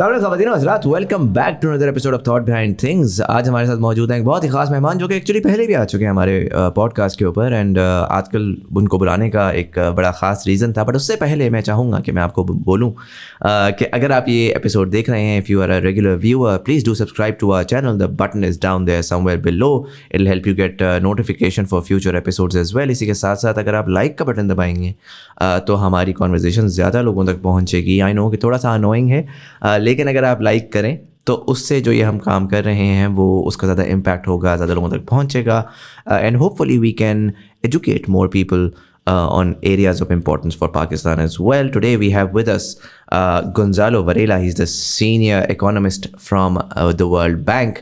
Welcome back to another episode of thought behind things. आज हमारे साथ मौजूद हैं एक बहुत ही खास मेहमान जो कि एक्चुअली पहले भी आ चुके हैं हमारे पॉडकास्ट के ऊपर एंड आजकल उनको बुलाने का एक बड़ा ख़ास रीज़न था। बट उससे पहले मैं चाहूँगा कि मैं आपको बोलूँ कि अगर आप ये एपिसोड देख रहे हैं, if you are a regular viewer, please do subscribe to our channel. The button is down there somewhere below. It will help you get notification for future episodes as well. इसी के साथ साथ अगर आप like का button दबाएंगे तो हमारी कॉन्वर्जेशन ज़्यादा लोगों तक पहुँचेगी। आई नो कि थोड़ा सा अनोइंग है, लेकिन अगर आप लाइक करें तो उससे जो ये हम काम कर रहे हैं वो उसका ज़्यादा इम्पैक्ट होगा, ज़्यादा लोगों तक पहुँचेगा and hopefully we can educate more people on areas of importance for Pakistan as well. Today we have with us Gonzalo Varela. He's the senior economist from the World Bank.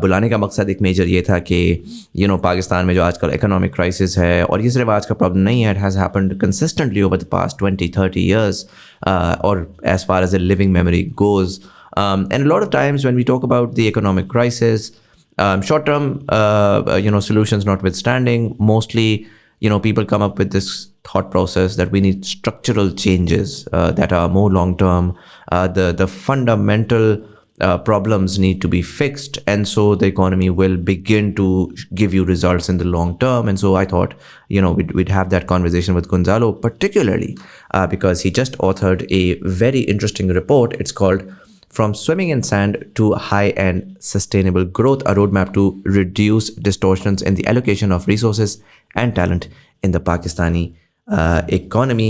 बुलाने का मकसद एक major ये था कि पाकिस्तान में जो आजकल इकोनॉमिक क्राइसिस है, और ये सिर्फ आज का प्रॉब्लम नहीं है, it has happened consistently over the past 20-30 years or as far as the living memory goes. And a lot of times when we talk about the economic crisis, short-term solutions notwithstanding, mostly people come up with this thought process that we need structural changes that are more long-term. The fundamental problems need to be fixed, and so the economy will begin to give you results in the long term. And so I thought, we'd have that conversation with Gonzalo, particularly because he just authored a very interesting report. It's called From Swimming in Sand to High-End Sustainable Growth, a roadmap to reduce distortions in the allocation of resources and talent in the Pakistani economy.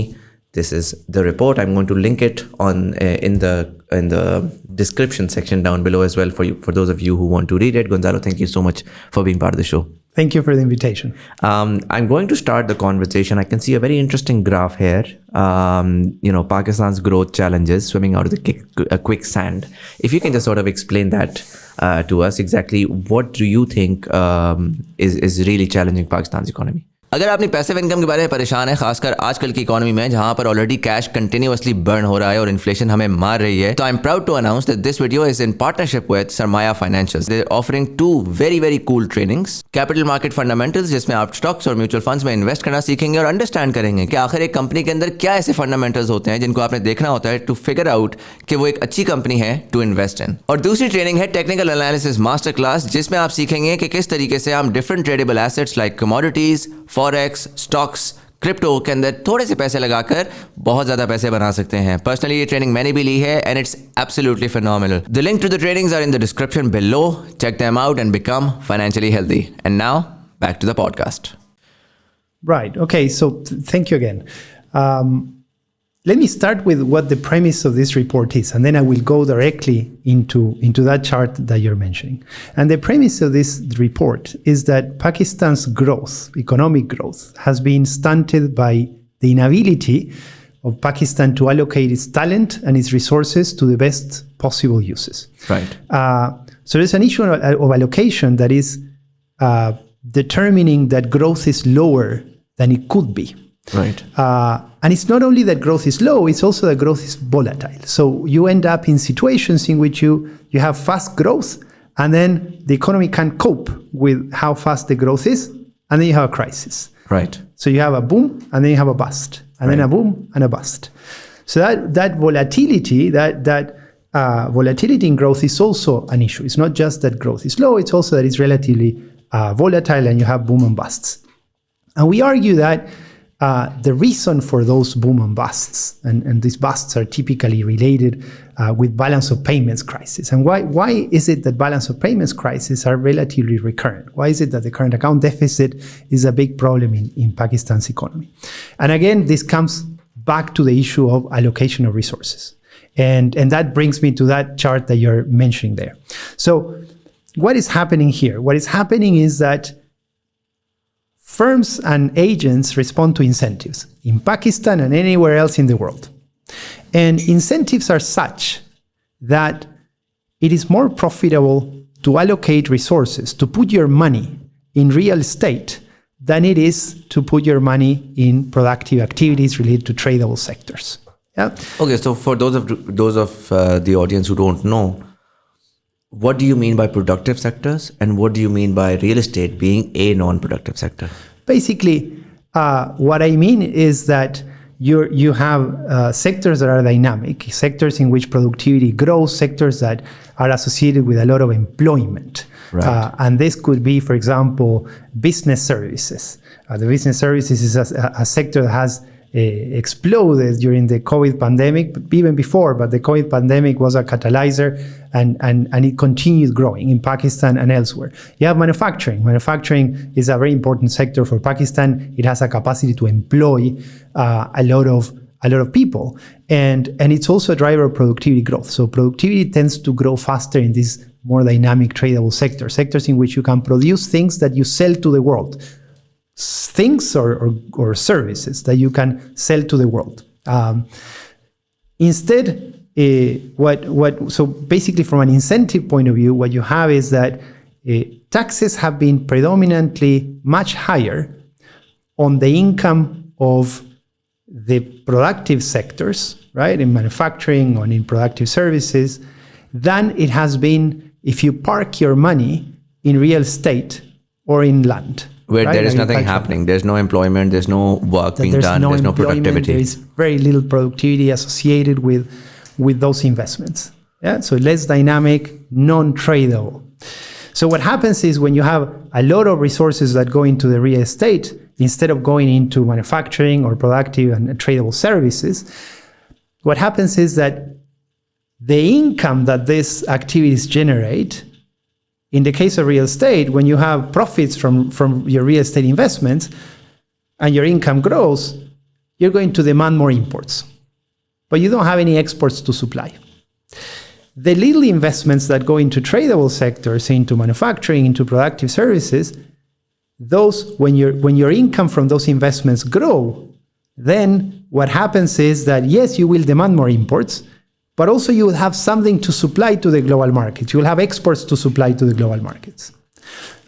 This is the report. I'm going to link it on in the description section down below as well for those of you who want to read it. Gonzalo, thank you so much for being part of the show. Thank you for the invitation. I'm going to start the conversation. I can see a very interesting graph here. Pakistan's growth challenges swimming out of the quicksand. If you can just sort of explain that to us, exactly what do you think is really challenging Pakistan's economy? अगर आपने passive income के बारे में परेशान है, खासकर आजकल की इकोनॉमी में जहां पर ऑलरेडी कैश कंटिन्यूअसली बर्न हो रहा है और इन्फ्लेशन हमें मार रही है, तो I am proud to announce that this video is in partnership with Sarmaya financials. They are offering to very very cool trainings, capital market fundamentals, जिसमें आप स्टॉक्स और म्यूचुअल फंड्स में इन्वेस्ट करना सीखेंगे और अंडरस्टैंड करेंगे कि आखिर एक कंपनी के अंदर क्या ऐसे फंडामेंटल्स होते हैं जिनको आपने देखना होता है टू फिगर आउट कि वो एक अच्छी कंपनी है टू इन्वेस्ट इन. और दूसरी ट्रेनिंग है टेक्निकल एनालिसिस मास्टर क्लास, जिसमें आप सीखेंगे कि किस तरीके से हम different tradable assets like commodities, forex, stocks, crypto के अंदर थोड़े से पैसे लगाकर बहुत ज़्यादा पैसे बना सकते हैं. पर्सनली ये ट्रेनिंग मैंने भी ली है and it's absolutely phenomenal. The link to the trainings are in the description below. Check them out and become financially healthy. And now back to the podcast. Right. Okay. So thank you again. Let me start with what the premise of this report is, and then I will go directly into that chart that you're mentioning. And the premise of this report is that Pakistan's growth, economic growth, has been stunted by the inability of Pakistan to allocate its talent and its resources to the best possible uses. Right. So there's an issue of allocation that is determining that growth is lower than it could be. Right. And it's not only that growth is low, it's also that growth is volatile. So you end up in situations in which you have fast growth, and then the economy can't cope with how fast the growth is, and then you have a crisis. Right. So you have a boom, and then you have a bust, and then a boom and a bust. So that volatility, that volatility in growth is also an issue. It's not just that growth is low, it's also that it's relatively volatile, and you have boom and busts. And we argue that the reason for those boom and busts, and these busts are typically related with balance of payments crisis. And why is it that balance of payments crises are relatively recurrent? Why is it that the current account deficit is a big problem in Pakistan's economy? And again, this comes back to the issue of allocation of resources. And that brings me to that chart that you're mentioning there. So what is happening here? What is happening is that firms and agents respond to incentives in Pakistan and anywhere else in the world. And incentives are such that it is more profitable to allocate resources, to put your money in real estate, than it is to put your money in productive activities related to tradable sectors. Yeah. Okay, so for those of the audience who don't know, what do you mean by productive sectors, and what do you mean by real estate being a non-productive sector? Basically, what I mean is that you have sectors that are dynamic, sectors in which productivity grows, sectors that are associated with a lot of employment. Right. And this could be, for example, business services. The business services is a sector that has exploded during the COVID pandemic, but even before, but the COVID pandemic was a catalyzer, and it continued growing in Pakistan and elsewhere. You have manufacturing. Manufacturing is a very important sector for Pakistan. It has a capacity to employ a lot of people, and it's also a driver of productivity growth. So productivity tends to grow faster in these more dynamic tradable sectors in which you can produce things that you sell to the world, things or services that you can sell to the world. Instead, so basically from an incentive point of view, what you have is that taxes have been predominantly much higher on the income of the productive sectors, right, in manufacturing or in productive services, than it has been if you park your money in real estate or in land. Where right? there is nothing happening. There's no employment, there's no work being done, there's no productivity. There is very little productivity associated with those investments. Yeah, so less dynamic, non-tradable. So what happens is when you have a lot of resources that go into the real estate, instead of going into manufacturing or productive and tradable services, what happens is that the income that these activities generate, in the case of real estate, when you have profits from your real estate investments and your income grows, you're going to demand more imports, but you don't have any exports to supply. The little investments that go into tradable sectors, into manufacturing, into productive services, those, when your income from those investments grow, then what happens is that, yes, you will demand more imports, but also you will have something to supply to the global markets. You will have exports to supply to the global markets.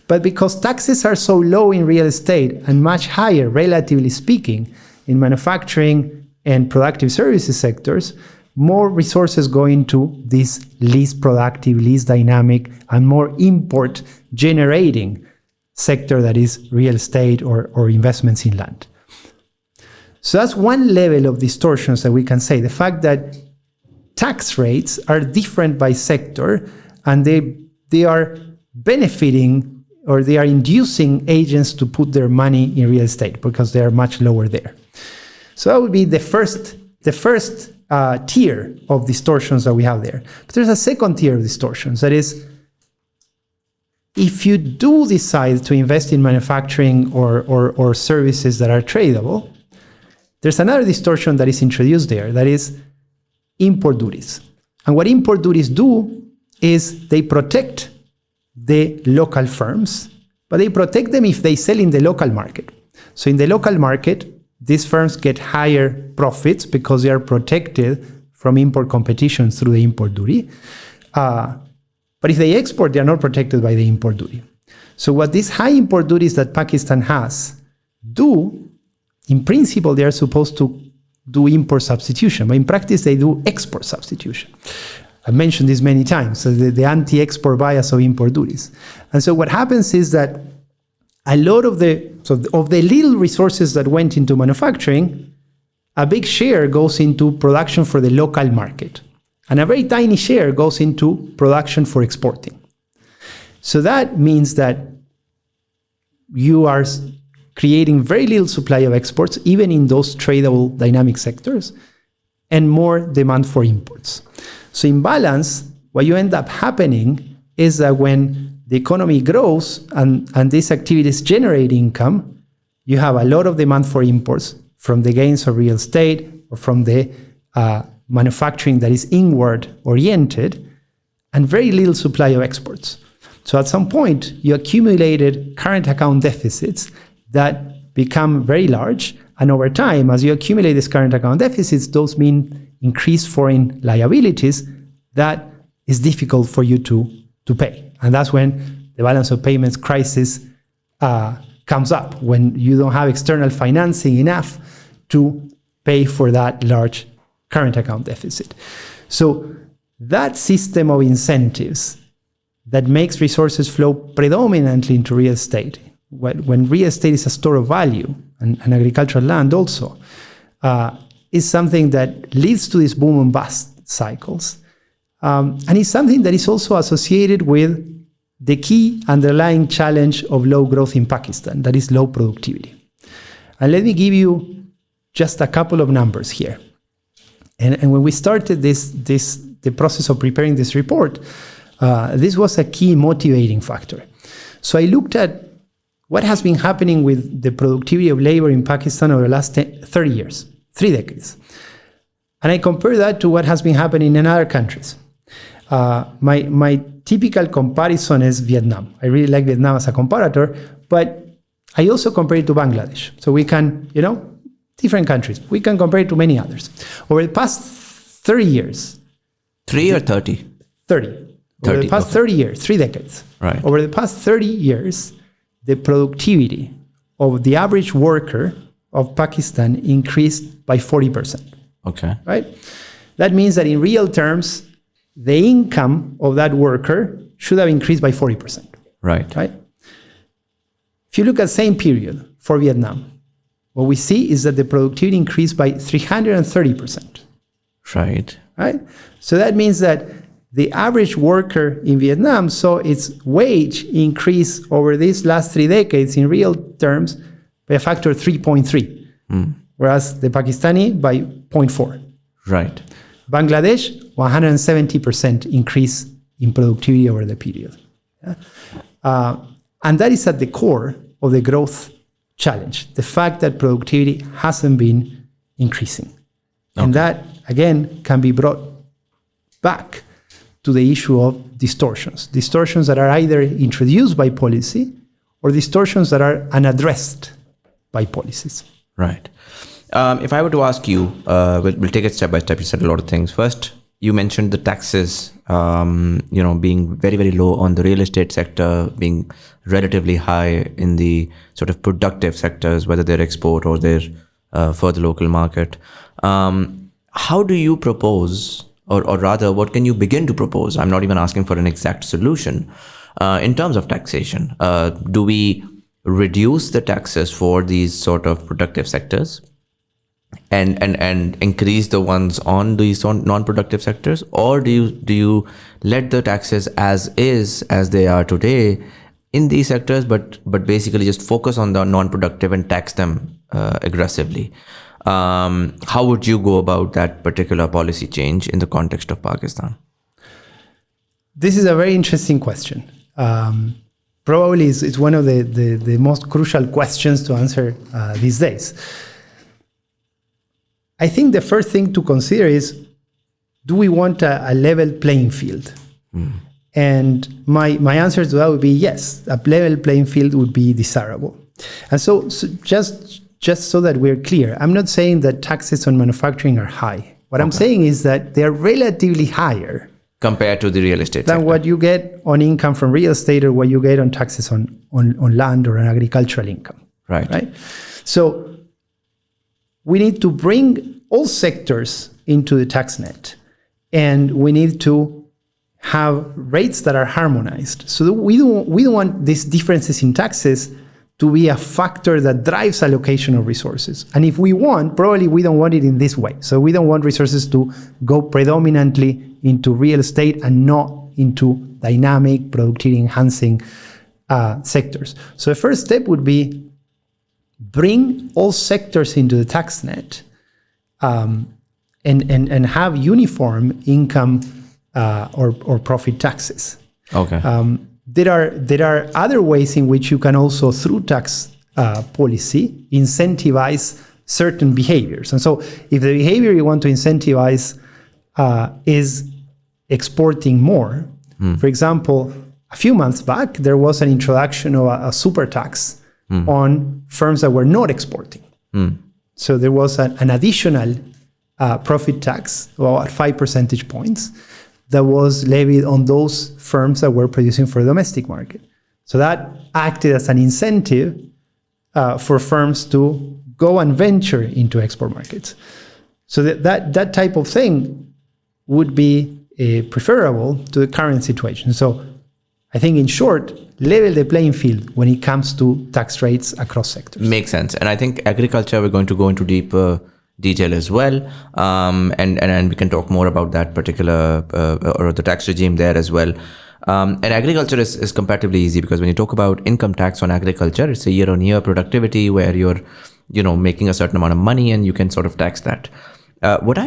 But because taxes are so low in real estate and much higher, relatively speaking, in manufacturing and productive services sectors, more resources go into this least productive, least dynamic, and more import-generating sector that is real estate or investments in land. So that's one level of distortions that we can say. The fact that tax rates are different by sector, and they are benefiting or they are inducing agents to put their money in real estate because they are much lower there. So that would be the first tier of distortions that we have there. But there's a second tier of distortions, that is, if you do decide to invest in manufacturing or services that are tradable, there's another distortion that is introduced there, that is import duties. And what import duties do is they protect the local firms, but they protect them if they sell in the local market. So in the local market, these firms get higher profits because they are protected from import competition through the import duty. But if they export, they are not protected by the import duty. So what these high import duties that Pakistan has do, in principle, they are supposed to do import substitution, but in practice, they do export substitution. I've mentioned this many times, so the anti-export bias of import duties. And so what happens is that a lot of the little resources that went into manufacturing, a big share goes into production for the local market, and a very tiny share goes into production for exporting. So that means that you are creating very little supply of exports, even in those tradable dynamic sectors, and more demand for imports. So in balance, what you end up happening is that when the economy grows and these activities generate income, you have a lot of demand for imports from the gains of real estate or from the manufacturing that is inward oriented, and very little supply of exports. So at some point, you accumulated current account deficits that become very large. And over time, as you accumulate these current account deficits, those mean increased foreign liabilities that is difficult for you to pay. And that's when the balance of payments crisis comes up, when you don't have external financing enough to pay for that large current account deficit. So that system of incentives that makes resources flow predominantly into real estate, when real estate is a store of value, and agricultural land also, is something that leads to these boom and bust cycles. And it's something that is also associated with the key underlying challenge of low growth in Pakistan, that is low productivity. And let me give you just a couple of numbers here. And when we started the process of preparing this report, this was a key motivating factor. So I looked at what has been happening with the productivity of labor in Pakistan over the last 30 years, 3 decades. And I compared that to what has been happening in other countries. My typical comparison is Vietnam. I really like Vietnam as a comparator, but I also compare it to Bangladesh. So we can, different countries. We can compare it to many others. Over the past 30 years. 3 or 30? 30. Over the past 30 years, 3 decades. Right. Over the past 30 years, the productivity of the average worker of Pakistan increased by 40%. Okay. Right? That means that in real terms, the income of that worker should have increased by 40%. Right. Right? If you look at the same period for Vietnam, what we see is that the productivity increased by 330%. Right. Right? So that means that the average worker in Vietnam saw its wage increase over these last 3 decades in real terms by a factor of 3.3, whereas the Pakistani by 0.4. Right. Bangladesh, 170% increase in productivity over the period. Yeah? And that is at the core of the growth challenge, the fact that productivity hasn't been increasing. Okay. And that, again, can be brought back to the issue of distortions that are either introduced by policy or distortions that are unaddressed by policies. Right. If I were to ask you, we'll take it step by step. You said a lot of things. First, you mentioned the taxes, being very, very low on the real estate sector, being relatively high in the sort of productive sectors, whether they're export or they're for the local market. How do you propose, or rather, what can you begin to propose? I'm not even asking for an exact solution in terms of taxation. Do we reduce the taxes for these sort of productive sectors and increase the ones on these non-productive sectors, or do you let the taxes as they are today in these sectors, but basically just focus on the non-productive and tax them aggressively? How would you go about that particular policy change in the context of Pakistan? This is a very interesting question. Probably it's one of the most crucial questions to answer these days. I think the first thing to consider is, do we want a level playing field? And my answer to that would be yes, a level playing field would be desirable. And so just so that we're clear, I'm not saying that taxes on manufacturing are high. What I'm saying is that they're relatively higher compared to the real estate than sector. What you get on income from real estate or what you get on taxes on land or on agricultural income. Right? So we need to bring all sectors into the tax net, and we need to have rates that are harmonized. So that we don't want these differences in taxes to be a factor that drives allocation of resources. And if we want, probably we don't want it in this way. So we don't want resources to go predominantly into real estate and not into dynamic, productivity enhancing sectors. So the first step would be bring all sectors into the tax net and have uniform income or profit taxes. Okay. There are other ways in which you can also, through tax policy, incentivize certain behaviors. And so if the behavior you want to incentivize is exporting more, for example, a few months back, there was an introduction of a super tax on firms that were not exporting. So there was an additional profit tax of about 5 percentage points that was levied on those firms that were producing for the domestic market. So that acted as an incentive for firms to go and venture into export markets. So that type of thing would be preferable to the current situation. So I think, in short, level the playing field when it comes to tax rates across sectors. Makes sense. And I think agriculture, we're going to go into deeper detail as well. And we can talk more about that particular or the tax regime there as well. And agriculture is comparatively easy because when you talk about income tax on agriculture, it's a year-on-year productivity where you're, making a certain amount of money and you can sort of tax that. What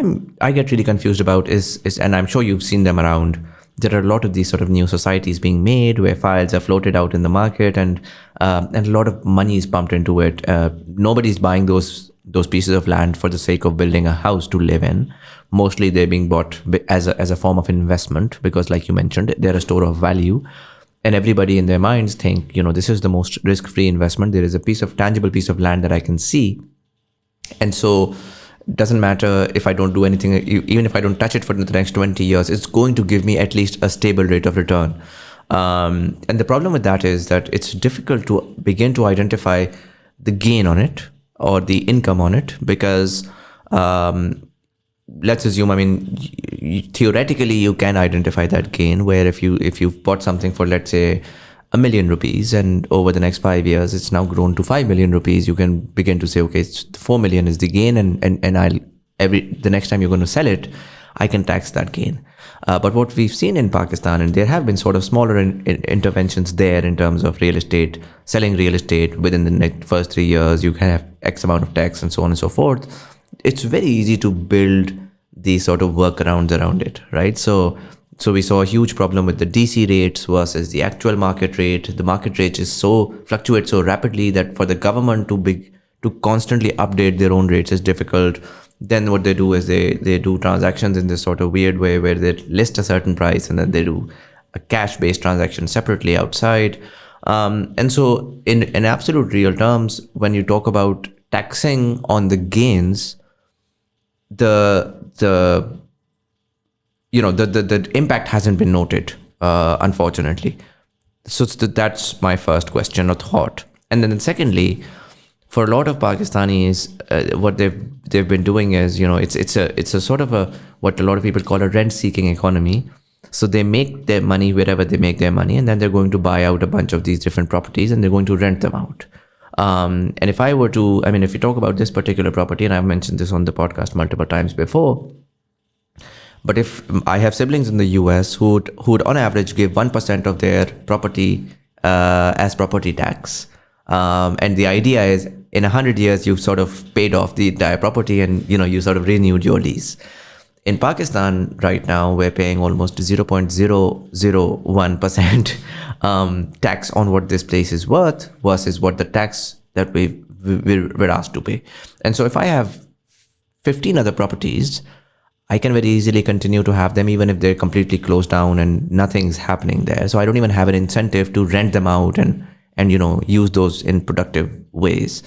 I get really confused about is, and I'm sure you've seen them around, there are a lot of these sort of new societies being made where files are floated out in the market and a lot of money is pumped into it. Nobody's buying those pieces of land for the sake of building a house to live in. Mostly they're being bought as a form of investment because, like you mentioned, they're a store of value. And everybody in their minds think, this is the most risk-free investment. There is a tangible piece of land that I can see. And so it doesn't matter if I don't do anything, even if I don't touch it for the next 20 years, it's going to give me at least a stable rate of return. And the problem with that is that it's difficult to begin to identify the gain on it or the income on it because let's assume, theoretically you can identify that gain where if you've bought something for, let's say, $1 million rupees and over the next 5 years it's now grown to 5 million rupees, you can begin to say, okay, 4 million is the gain and the next time you're going to sell it, I can tax that gain. But what we've seen in Pakistan, and there have been sort of smaller interventions there in terms of real estate, selling real estate within the first 3 years, you can have X amount of tax and so on and so forth. It's very easy to build these sort of workarounds around it, right? So we saw a huge problem with the DC rates versus the actual market rate. The market rate fluctuates so rapidly that for the government to constantly update their own rates is difficult. Then what they do is they do transactions in this sort of weird way where they list a certain price and then they do a cash-based transaction separately outside. And so in absolute real terms, when you talk about taxing on the gains, the impact hasn't been noted, unfortunately. So that's my first question or thought. And then secondly, for a lot of Pakistanis, what they've been doing is, it's a sort of what a lot of people call a rent-seeking economy. So they make their money wherever they make their money, and then they're going to buy out a bunch of these different properties and they're going to rent them out. And if you talk about this particular property, and I've mentioned this on the podcast multiple times before, but if I have siblings in the US who'd on average give 1% of their property as property tax, and the idea is in 100 years you've sort of paid off the entire property and you sort of renewed your lease. In Pakistan right now we're paying almost 0.001% tax on what this place is worth versus what the tax that we're asked to pay. And so if I have 15 other properties, I can very easily continue to have them even if they're completely closed down and nothing's happening there. So I don't even have an incentive to rent them out and use those in productive ways.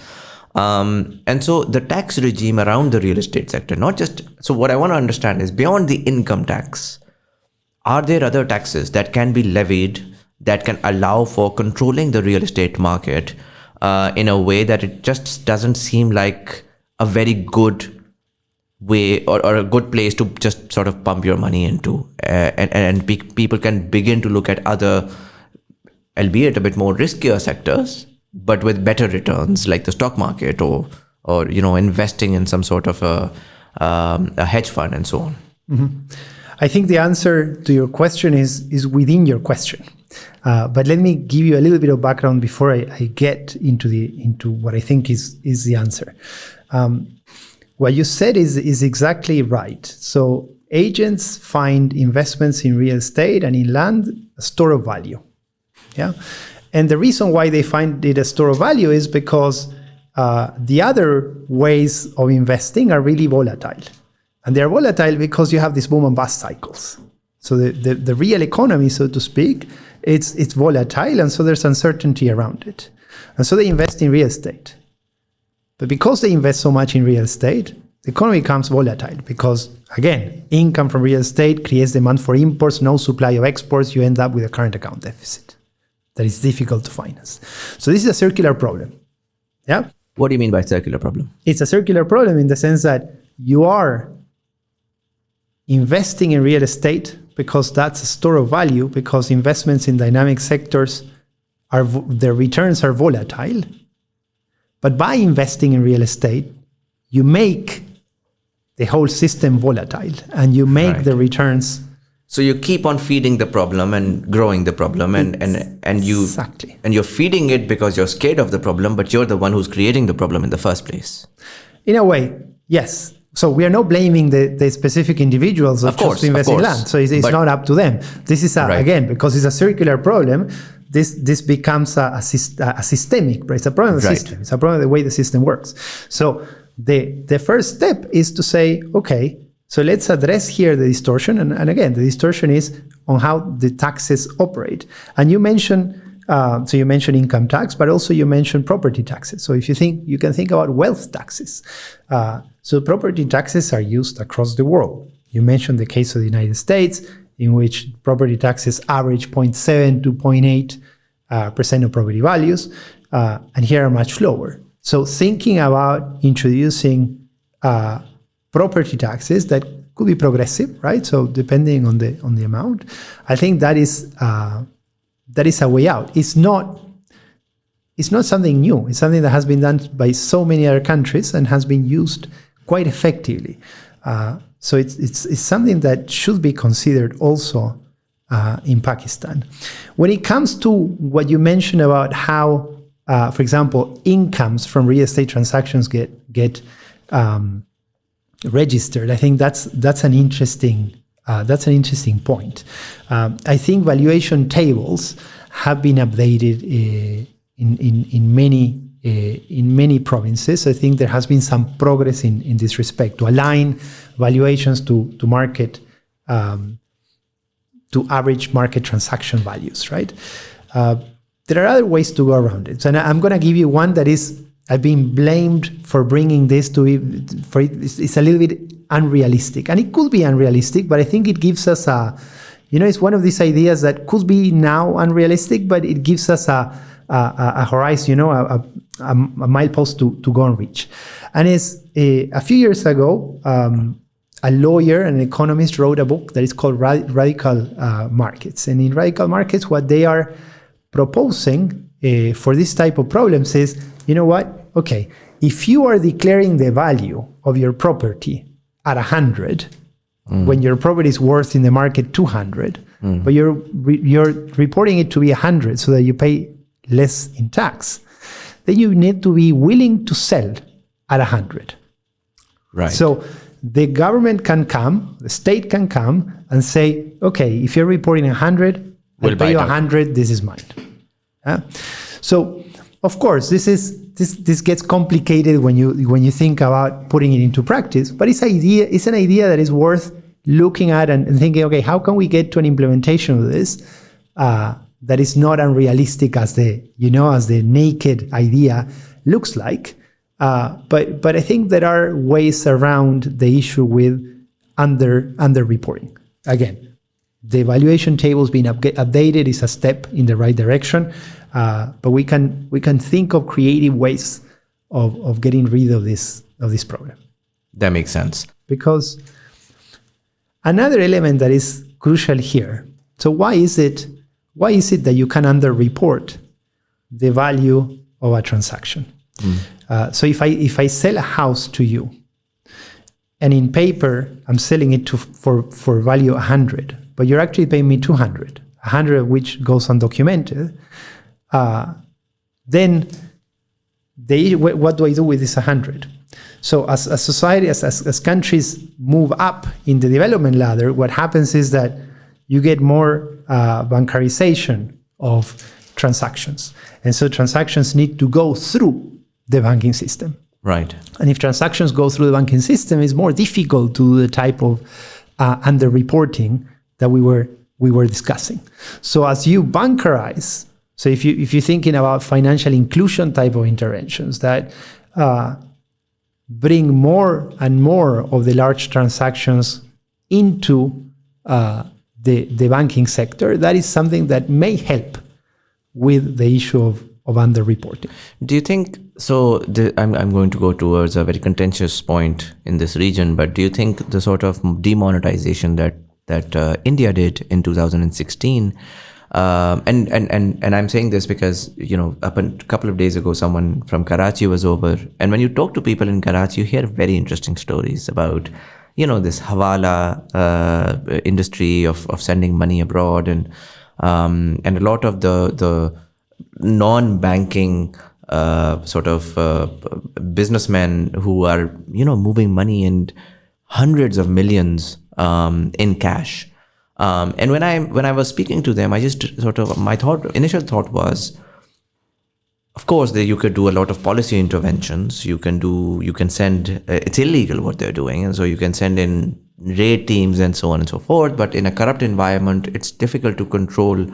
And so the tax regime around the real estate sector, so what I want to understand is beyond the income tax, are there other taxes that can be levied that can allow for controlling the real estate market in a way that it just doesn't seem like a very good way or a good place to just sort of pump your money into, and people can begin to look at other, albeit a bit more riskier sectors, but with better returns like the stock market or investing in some sort of a hedge fund and so on. Mm-hmm. I think the answer to your question is within your question. But let me give you a little bit of background before I get into what I think is the answer. What you said is exactly right. So agents find investments in real estate and in land a store of value. Yeah. And the reason why they find it a store of value is because the other ways of investing are really volatile. And they're volatile because you have these boom and bust cycles. So the real economy, so to speak, it's volatile, and so there's uncertainty around it. And so they invest in real estate. But because they invest so much in real estate, the economy becomes volatile because, again, income from real estate creates demand for imports, no supply of exports, you end up with a current account deficit that is difficult to finance. So this is a circular problem. Yeah. What do you mean by circular problem? It's a circular problem in the sense that you are investing in real estate because that's a store of value, because investments in dynamic sectors their returns are volatile. But by investing in real estate, you make the whole system volatile, and you make Right. the returns. So you keep on feeding the problem and growing the problem, and you Exactly. and you're feeding it because you're scared of the problem, but you're the one who's creating the problem in the first place. In a way, yes. So we are not blaming the specific individuals Of course, to invest of in course. land. So it's But- not up to them. This is Right. again, because it's a circular problem. This becomes a systemic. It's a problem of the Right. system. It's a problem of the way the system works. So the first step is to say, okay, so let's address here the distortion. And again, the distortion is on how the taxes operate. And you mentioned. So you mentioned income tax, but also you mentioned property taxes. So if you think, you can think about wealth taxes. So property taxes are used across the world. You mentioned the case of the United States, in which property taxes average 0.7 to 0.8% of property values, and here are much lower. So thinking about introducing property taxes that could be progressive, right? So depending on the amount, I think that is a way out. It's not something new. It's something that has been done by so many other countries and has been used quite effectively. So it's something that should be considered also in Pakistan. When it comes to what you mentioned about how, for example, incomes from real estate transactions get registered, I think that's an interesting point. I think valuation tables have been updated in many provinces. I think there has been some progress in this respect to align valuations to market, to average market transaction values, right? There are other ways to go around it. So I'm going to give you one that I've been blamed for bringing this it's a little bit unrealistic, and it could be unrealistic, but I think it gives us it's one of these ideas that could be now unrealistic, but it gives us a horizon, a milepost to go and reach. And it's a few years ago, a lawyer, an economist, wrote a book that is called Radical Markets. And in Radical Markets, what they are proposing for this type of problems is, you know what? Okay, if you are declaring the value of your property at 100, when your property is worth in the market 200, but you're reporting it to be 100 so that you pay less in tax, then you need to be willing to sell at 100. Right. So the government can come, the state can come and say, okay, if you're reporting 100, I'll pay you 100, this is mine. So, of course, this gets complicated when you think about putting it into practice, but it's an idea that is worth looking at and thinking, okay, how can we get to an implementation of this that is not unrealistic as the naked idea looks like, but I think there are ways around the issue with under-reporting. Again, the evaluation tables being updated is a step in the right direction, but we can think of creative ways of getting rid of this problem. That makes sense. Because another element that is crucial here. So why is it that you can under-report the value of a transaction? So if I sell a house to you, and in paper I'm selling it for value 100, but you're actually paying me 200, 100 of which goes undocumented, then what do I do with this 100? So as a society, as countries move up in the development ladder, what happens is that you get more bancarization of transactions. And so transactions need to go through the banking system. Right. And if transactions go through the banking system, it's more difficult to do the type of under-reporting that we were discussing. So as you bankerize, so if you're thinking about financial inclusion type of interventions that bring more and more of the large transactions into the banking sector, that is something that may help with the issue of under-reporting. Do you think, I'm going to go towards a very contentious point in this region, but do you think the sort of demonetization that India did in 2016 And I'm saying this because, a couple of days ago, someone from Karachi was over. And when you talk to people in Karachi, you hear very interesting stories about, this hawala industry of sending money abroad, and a lot of the non-banking sort of businessmen who are, moving money in hundreds of millions in cash. And when I was speaking to them, I just my initial thought was, of course, you could do a lot of policy interventions. You can send, it's illegal what they're doing. And so you can send in raid teams and so on and so forth. But in a corrupt environment, it's difficult to control,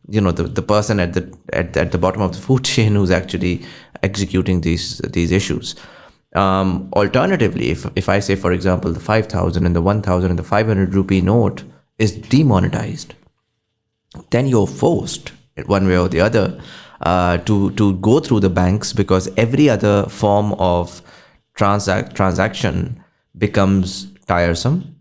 the person at the bottom of the food chain who's actually executing these issues. Alternatively, if I say, for example, the 5,000 and the 1,000 and the 500 rupee note is demonetized, then you're forced, one way or the other, to go through the banks, because every other form of transaction becomes tiresome,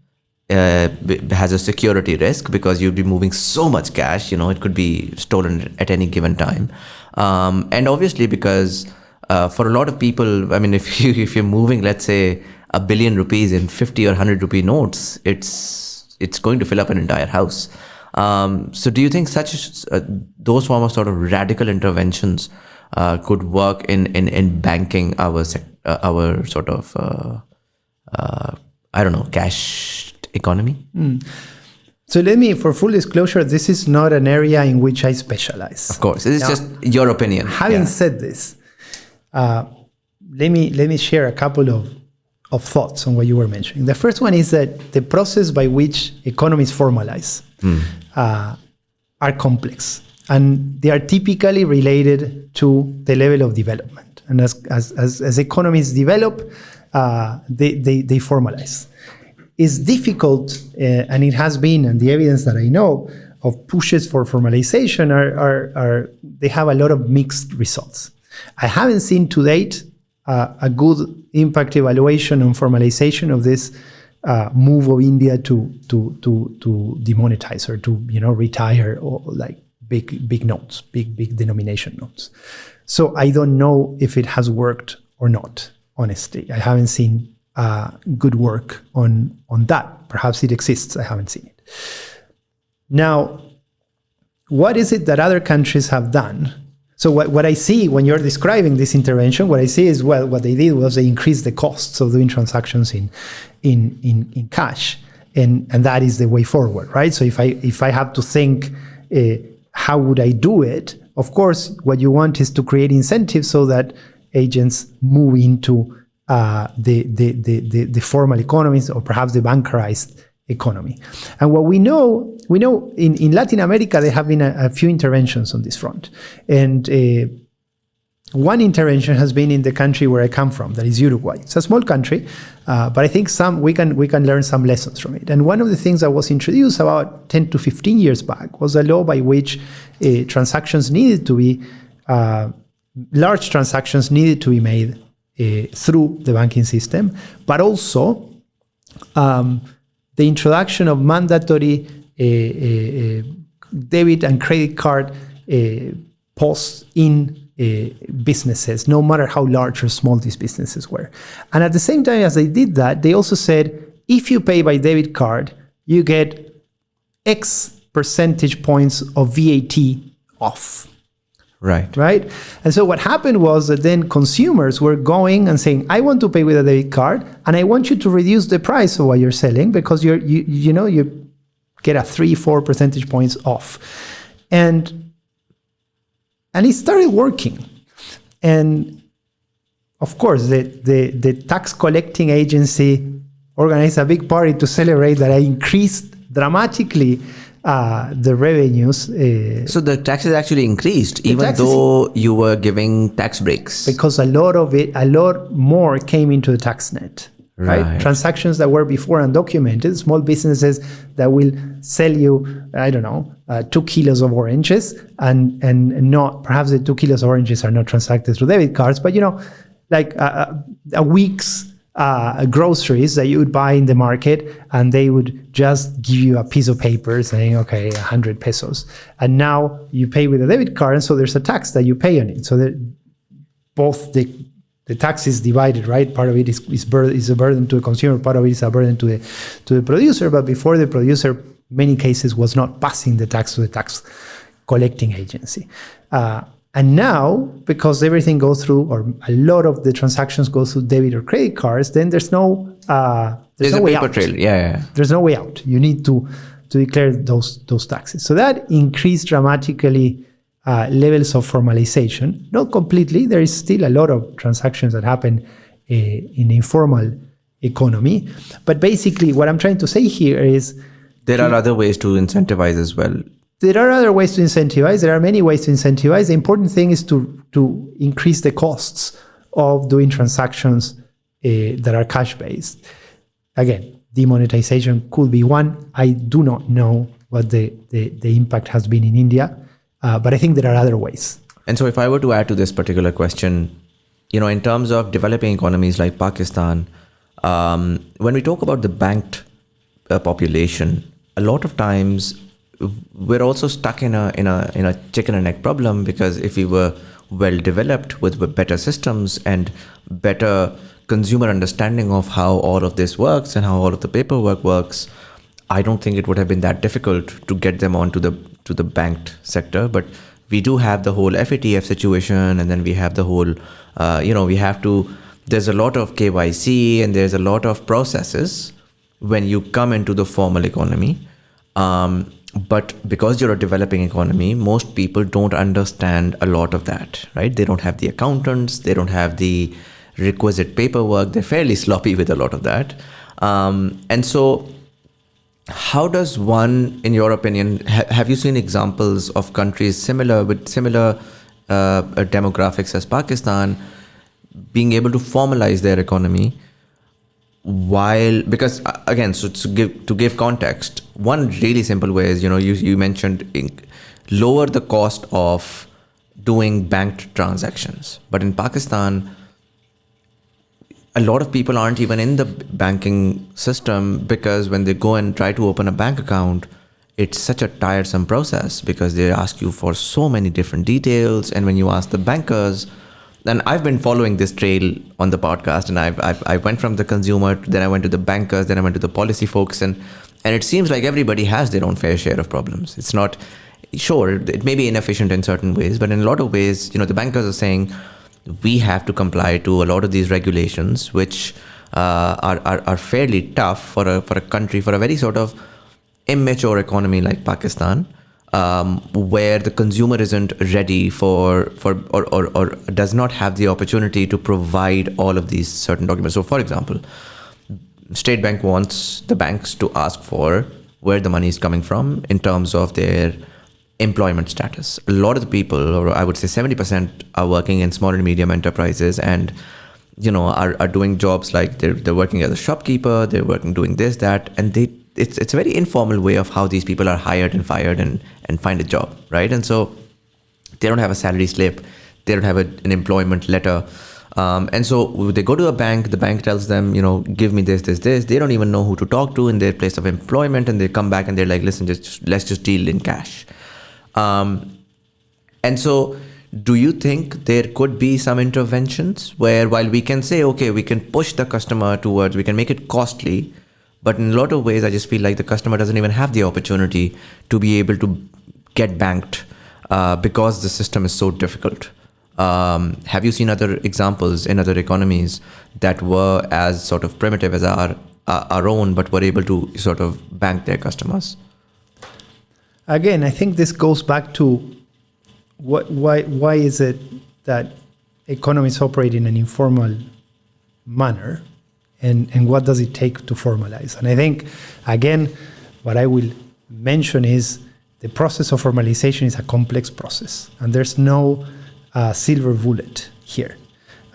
has a security risk, because you'll be moving so much cash, it could be stolen at any given time. And obviously because for a lot of people, I mean, if you're moving, let's say, 1 billion rupees in 50 or 100 rupee notes, it's going to fill up an entire house. So do you think those form of sort of radical interventions could work in banking our sort of cash economy? So let me, for full disclosure, this is not an area in which I specialize. Of course, this is just your opinion. Having said this, let me share a couple of thoughts on what you were mentioning. The first one is that the process by which economies formalize are complex, and they are typically related to the level of development. And as economies develop, they formalize. It's difficult, and it has been, and the evidence that I know of pushes for formalization they have a lot of mixed results. I haven't seen to date a good impact evaluation on formalization of this move of India to demonetize, or to retire, or like big notes, big denomination notes. So I don't know if it has worked or not. Honestly, I haven't seen good work on that. Perhaps it exists. I haven't seen it. Now, what is it that other countries have done? So what I see when you're describing this intervention, what I see is, well, what they did was they increased the costs of doing transactions in cash, and that is the way forward, right? So if I have to think, how would I do it? Of course, what you want is to create incentives so that agents move into the formal economies, or perhaps the bankerized economy. And what we know in Latin America, there have been a few interventions on this front. And one intervention has been in the country where I come from, that is Uruguay. It's a small country, but I think we can learn some lessons from it. And one of the things that was introduced about 10 to 15 years back was a law by which transactions needed to be, large transactions needed to be made through the banking system, but also the introduction of mandatory debit and credit card posts in businesses, no matter how large or small these businesses were. And at the same time as they did that, they also said, if you pay by debit card, you get X percentage points of VAT off. Right. And so what happened was that then consumers were going and saying, I want to pay with a debit card, and I want you to reduce the price of what you're selling, because you get a 3-4 percentage points off. And it started working. And of course, the tax collecting agency organized a big party to celebrate that I increased dramatically the revenues. So the taxes actually increased, even though you were giving tax breaks? Because a lot more came into the tax net. Right? Transactions that were before undocumented, small businesses that will sell you, 2 kilos of oranges, and not, perhaps the 2 kilos of oranges are not transacted through debit cards, but like a week's groceries that you would buy in the market, and they would just give you a piece of paper saying, okay, 100 pesos. And now you pay with a debit card, and so there's a tax that you pay on it. So that both the tax is divided, right? Part of it is a burden to the consumer, part of it is a burden to the producer. But before, the producer, many cases, was not passing the tax to the tax collecting agency. And now, because everything goes through, or a lot of the transactions go through debit or credit cards, then there's no There's no a way paper out. trail. Yeah. There's no way out. You need to declare those taxes. So that increased dramatically levels of formalization. Not completely. There is still a lot of transactions that happen in the informal economy. But basically, what I'm trying to say here is There are other ways to incentivize as well. there are other ways to incentivize. There are many ways to incentivize. The important thing is to increase the costs of doing transactions that are cash-based. Again, demonetization could be one. I do not know what the impact has been in India, but I think there are other ways. And so if I were to add to this particular question, in terms of developing economies like Pakistan, when we talk about the banked population, a lot of times we're also stuck in a chicken and egg problem, because if we were well developed with better systems and better consumer understanding of how all of this works and how all of the paperwork works, I don't think it would have been that difficult to get them onto the banked sector. But we do have the whole FATF situation, and then we have the whole, there's a lot of KYC and there's a lot of processes when you come into the formal economy. But because you're a developing economy, most people don't understand a lot of that, right? They don't have the accountants, they don't have the requisite paperwork, they're fairly sloppy with a lot of that. And so how does one, in your opinion, have you seen examples of countries with similar demographics as Pakistan being able to formalize their economy? Because again, so to give context, one really simple way is, you mentioned lower the cost of doing banked transactions. But in Pakistan, a lot of people aren't even in the banking system, because when they go and try to open a bank account, it's such a tiresome process, because they ask you for so many different details. And when you ask the bankers, and I've been following this trail on the podcast, and I went from the consumer, then I went to the bankers, then I went to the policy folks, and it seems like everybody has their own fair share of problems. It's not, sure, it may be inefficient in certain ways, but in a lot of ways, the bankers are saying we have to comply to a lot of these regulations, which are fairly tough for a country, for a very sort of immature economy like Pakistan. Where the consumer isn't ready for or does not have the opportunity to provide all of these certain documents. So, for example, State Bank wants the banks to ask for where the money is coming from in terms of their employment status. A lot of the people, or I would say 70%, are working in small and medium enterprises, and are doing jobs like they're working as a shopkeeper, they're working doing this, that, and it's a very informal way of how these people are hired and fired and find a job, right? And so they don't have a salary slip, they don't have an employment letter. And so they go to a bank, the bank tells them, give me this. They don't even know who to talk to in their place of employment, and they come back and they're like, listen, let's just deal in cash. And so do you think there could be some interventions where, while we can say, okay, we can push the customer towards, we can make it costly, but in a lot of ways, I just feel like the customer doesn't even have the opportunity to be able to get banked because the system is so difficult. Have you seen other examples in other economies that were as sort of primitive as our own, but were able to sort of bank their customers? Again, I think this goes back to why is it that economies operate in an informal manner? And what does it take to formalize? And I think, again, what I will mention is the process of formalization is a complex process, and there's no silver bullet here.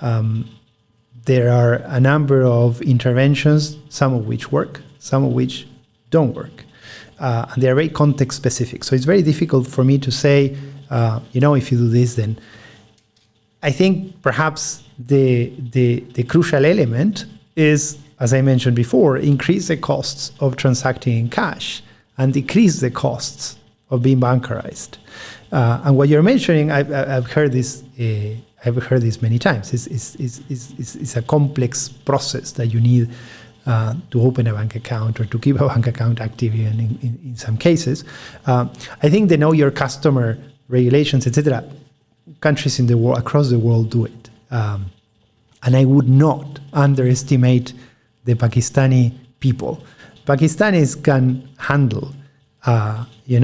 There are a number of interventions, some of which work, some of which don't work. And they are very context specific. So it's very difficult for me to say, if you do this, then I think perhaps the crucial element is, as I mentioned before, increase the costs of transacting in cash and decrease the costs of being bankerized. And what you're mentioning, I've heard this. I've heard this many times. It's a complex process that you need to open a bank account or to keep a bank account active in some cases. I think the know your customer regulations, etc. Countries in the world, across the world, do it. And I would not underestimate the Pakistani people. Pakistanis can handle. They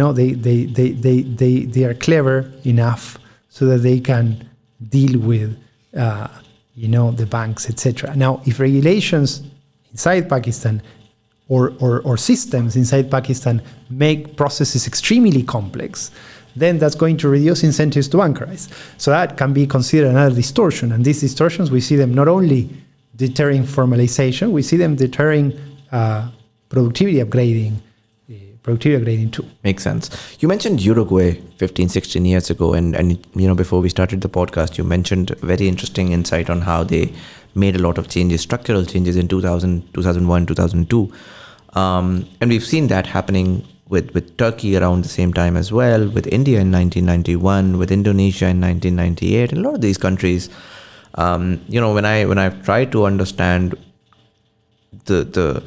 are clever enough so that they can deal with, the banks, etc. Now, if regulations inside Pakistan or systems inside Pakistan make processes extremely complex, then that's going to reduce incentives to bankerize. So that can be considered another distortion. And these distortions, we see them not only deterring formalization, we see them deterring productivity upgrading too. Makes sense. You mentioned Uruguay 15, 16 years ago, and before we started the podcast, you mentioned very interesting insight on how they made a lot of changes, structural changes in 2000, 2001, 2002. And we've seen that happening with Turkey around the same time as well, with India in 1991, with Indonesia in 1998, and a lot of these countries. When I've tried to understand the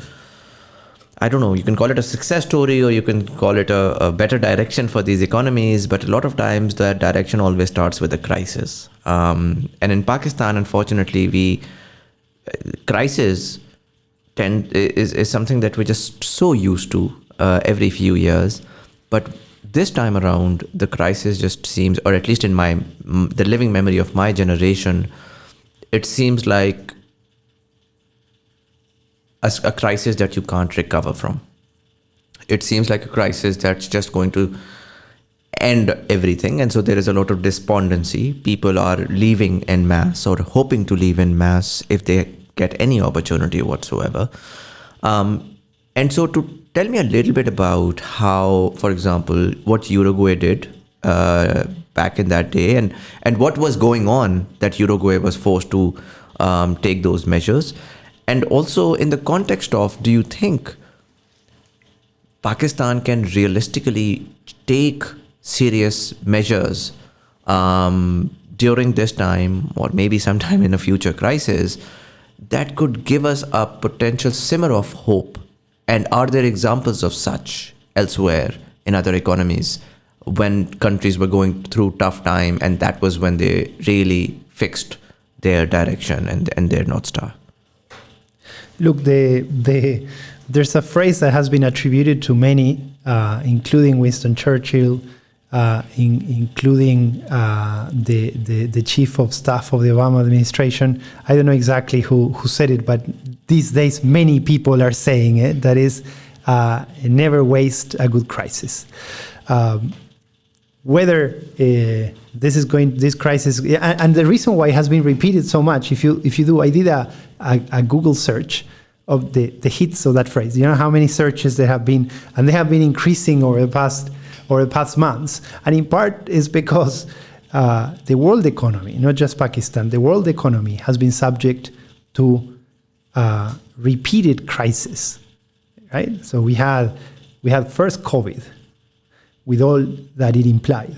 I don't know, you can call it a success story or you can call it a better direction for these economies, but a lot of times that direction always starts with a crisis. And in Pakistan, unfortunately, crisis is something that we're just so used to every few years. But this time around, the crisis just seems, or at least in the living memory of my generation, it seems like a crisis that you can't recover from. It seems like a crisis that's just going to end everything. And so there is a lot of despondency. People are leaving en masse or hoping to leave en masse if they get any opportunity whatsoever. And so to tell me a little bit about how, for example, what Uruguay did back in that day and what was going on that Uruguay was forced to take those measures. And also in the context of, do you think Pakistan can realistically take serious measures during this time or maybe sometime in a future crisis that could give us a potential simmer of hope? And are there examples of such elsewhere in other economies when countries were going through tough time and that was when they really fixed their direction and their North Star? Look, there's a phrase that has been attributed to many, including Winston Churchill, including the chief of staff of the Obama administration. I don't know exactly who said it, but these days many people are saying it. That is, never waste a good crisis. Whether this crisis, and the reason why it has been repeated so much, if you do, I did a Google search of the hits of that phrase. You know how many searches there have been, and they have been increasing over the past months. And in part is because the world economy, not just Pakistan, the world economy has been subject to repeated crises, right? So we had first COVID, with all that it implied.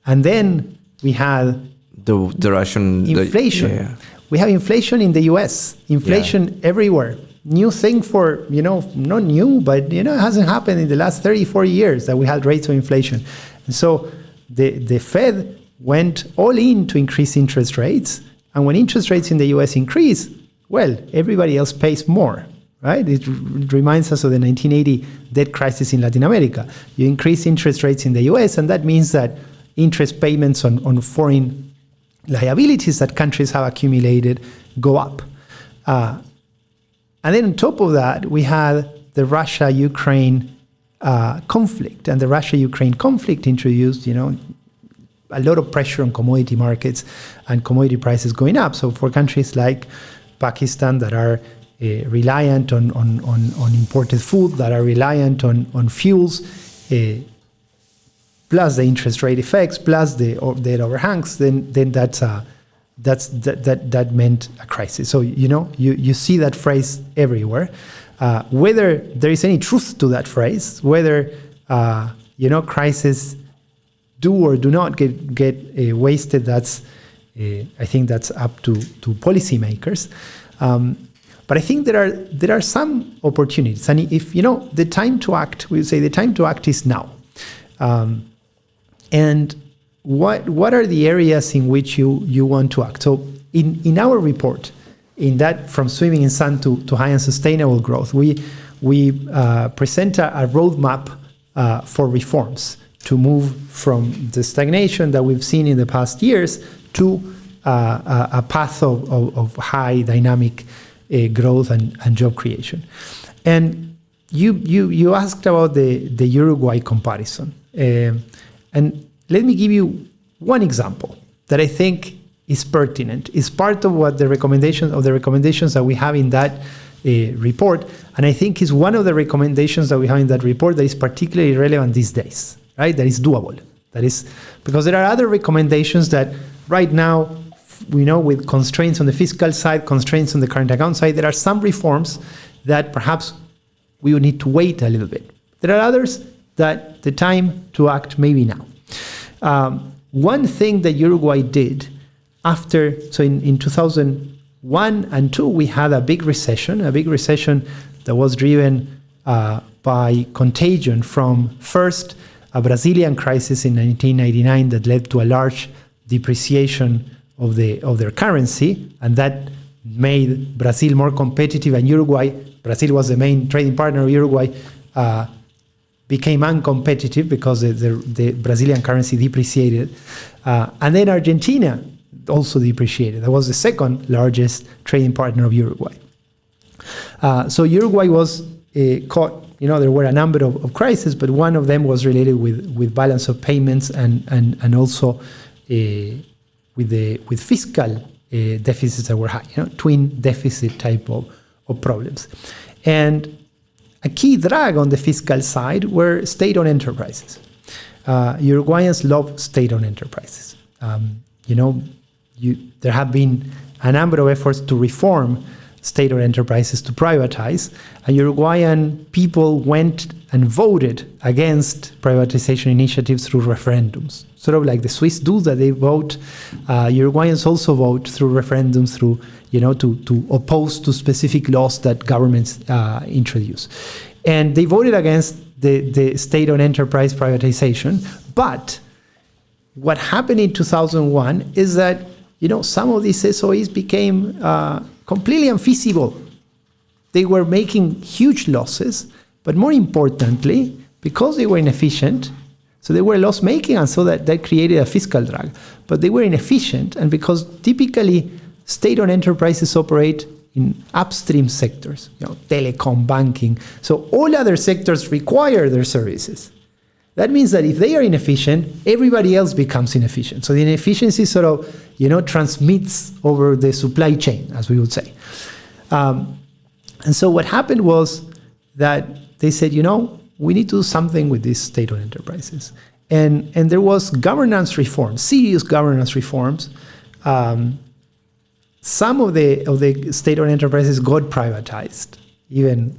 And then we had the Russian inflation. Yeah. We have inflation in the US, inflation everywhere. New thing for, not new, but, it hasn't happened in the last 30, 40 years that we had rates of inflation. And so the Fed went all in to increase interest rates. And when interest rates in the US increase, well, everybody else pays more. Right? It reminds us of the 1980 debt crisis in Latin America. You increase interest rates in the US, and that means that interest payments on foreign liabilities that countries have accumulated go up. And then on top of that, we had the Russia-Ukraine conflict. And the Russia-Ukraine conflict introduced, a lot of pressure on commodity markets and commodity prices going up. So for countries like Pakistan that are reliant on imported food, that are reliant on fuels, plus the interest rate effects, plus the debt overhangs, then that's that meant a crisis. So you see that phrase everywhere. Whether there is any truth to that phrase, whether crises do or do not get wasted, that's I think that's up to policymakers. But I think there are some opportunities, and if the time to act, we say the time to act is now. And what are the areas in which you want to act? So in our report, in that from swimming in sun to high and sustainable growth, we present a roadmap for reforms to move from the stagnation that we've seen in the past years to a path of high dynamic growth and job creation. And you asked about the Uruguay comparison, and let me give you one example that I think is pertinent. It's part of what the recommendations that we have in that report, and I think is one of the recommendations that we have in that report that is particularly relevant these days, right? That is doable. That is because there are other recommendations that right now, with constraints on the fiscal side, constraints on the current account side, there are some reforms that perhaps we would need to wait a little bit. There are others that the time to act may be now. One thing that Uruguay did in 2001 and 2, we had a big recession that was driven by contagion from first a Brazilian crisis in 1999 that led to a large depreciation of their currency, and that made Brazil more competitive, and Brazil was the main trading partner of Uruguay, became uncompetitive because the Brazilian currency depreciated. And then Argentina also depreciated. That was the second largest trading partner of Uruguay. So Uruguay was caught, there were a number of crises, but one of them was related with balance of payments and also with fiscal deficits that were high, twin deficit type of problems. And a key drag on the fiscal side were state-owned enterprises. Uruguayans love state-owned enterprises. There have been a number of efforts to reform state-owned enterprises, to privatize, and Uruguayan people went and voted against privatization initiatives through referendums. Sort of like the Swiss do, that they vote. Uruguayans also vote through referendums, to oppose to specific laws that governments introduce. And they voted against the state-owned enterprise privatization. But what happened in 2001 is that, some of these SOEs became completely unfeasible. They were making huge losses, but more importantly, because they were inefficient, so they were loss-making, and so that created a fiscal drag. But they were inefficient, and because typically state-owned enterprises operate in upstream sectors, telecom, banking. So all other sectors require their services. That means that if they are inefficient, everybody else becomes inefficient. So the inefficiency sort of, transmits over the supply chain, as we would say. And so what happened was that they said, we need to do something with these state-owned enterprises. And there was governance reforms, serious governance reforms. Some of the state-owned enterprises got privatized, even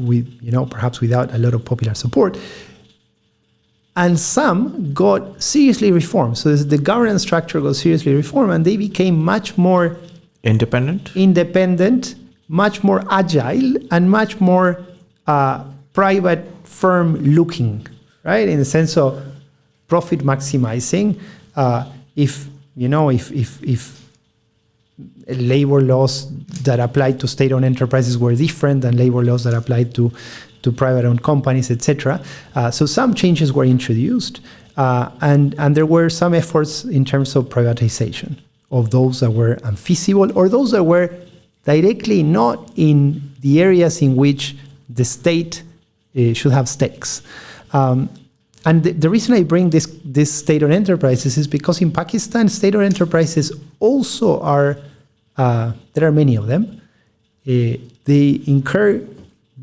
with, perhaps without a lot of popular support. And some got seriously reformed. So the governance structure got seriously reformed, and they became much more independent, much more agile, and much more private firm looking, right? In the sense of profit maximizing. If labor laws that applied to state-owned enterprises were different than labor laws that applied to private-owned companies, etc. So some changes were introduced, and there were some efforts in terms of privatization of those that were unfeasible or those that were directly not in the areas in which the state should have stakes. And the reason I bring this state-owned enterprises is because in Pakistan, state-owned enterprises also are, there are many of them, they incur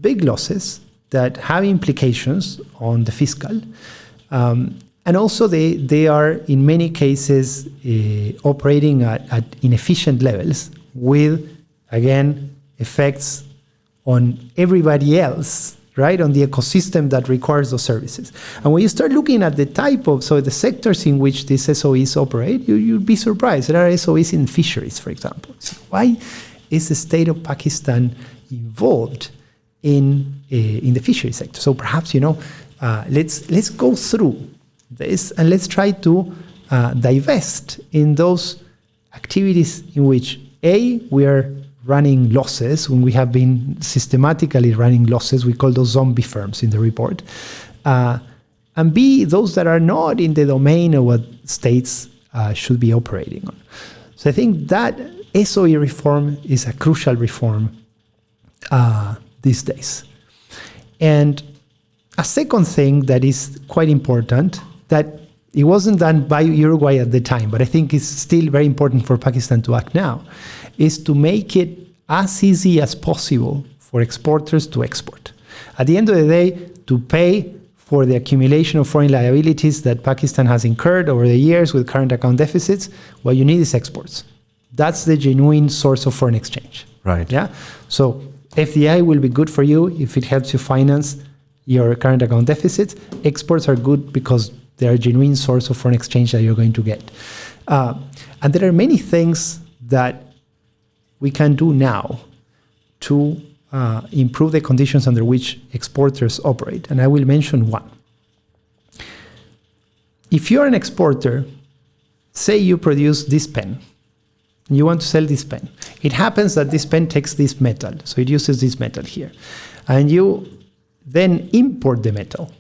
big losses that have implications on the fiscal. And also they are in many cases operating at inefficient levels with, again, effects on everybody else, right, on the ecosystem that requires those services. And when you start looking at the the sectors in which these SOEs operate, you'll be surprised. There are SOEs in fisheries, for example. So why is the state of Pakistan involved in the fishery sector? So perhaps, let's go through this and let's try to divest in those activities in which, A, we are running losses, when we have been systematically running losses. We call those zombie firms in the report. And B, those that are not in the domain of what states should be operating on. So I think that SOE reform is a crucial reform these days. And a second thing that is quite important, that it wasn't done by Uruguay at the time, but I think it's still very important for Pakistan to act now, is to make it as easy as possible for exporters to export. At the end of the day, to pay for the accumulation of foreign liabilities that Pakistan has incurred over the years with current account deficits, what you need is exports. That's the genuine source of foreign exchange. Right. Yeah. So FDI will be good for you if it helps you finance your current account deficits. Exports are good because they are a genuine source of foreign exchange that you're going to get. And there are many things that we can do now to improve the conditions under which exporters operate. And I will mention one. If you're an exporter, say you produce this pen, you want to sell this pen. It happens that this pen takes this metal, so it uses this metal here. And you then import the metal.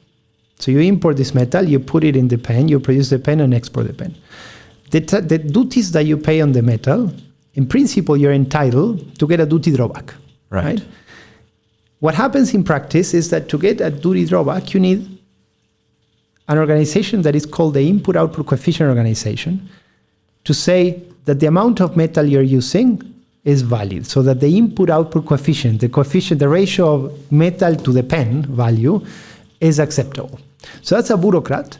So you import this metal, you put it in the pen, you produce the pen and export the pen. The duties that you pay on the metal, in principle, you're entitled to get a duty drawback. Right? What happens in practice is that to get a duty drawback, you need an organization that is called the Input-Output Coefficient Organization to say that the amount of metal you're using is valid, so that the input-output coefficient, the ratio of metal to the pen value, is acceptable. So that's a bureaucrat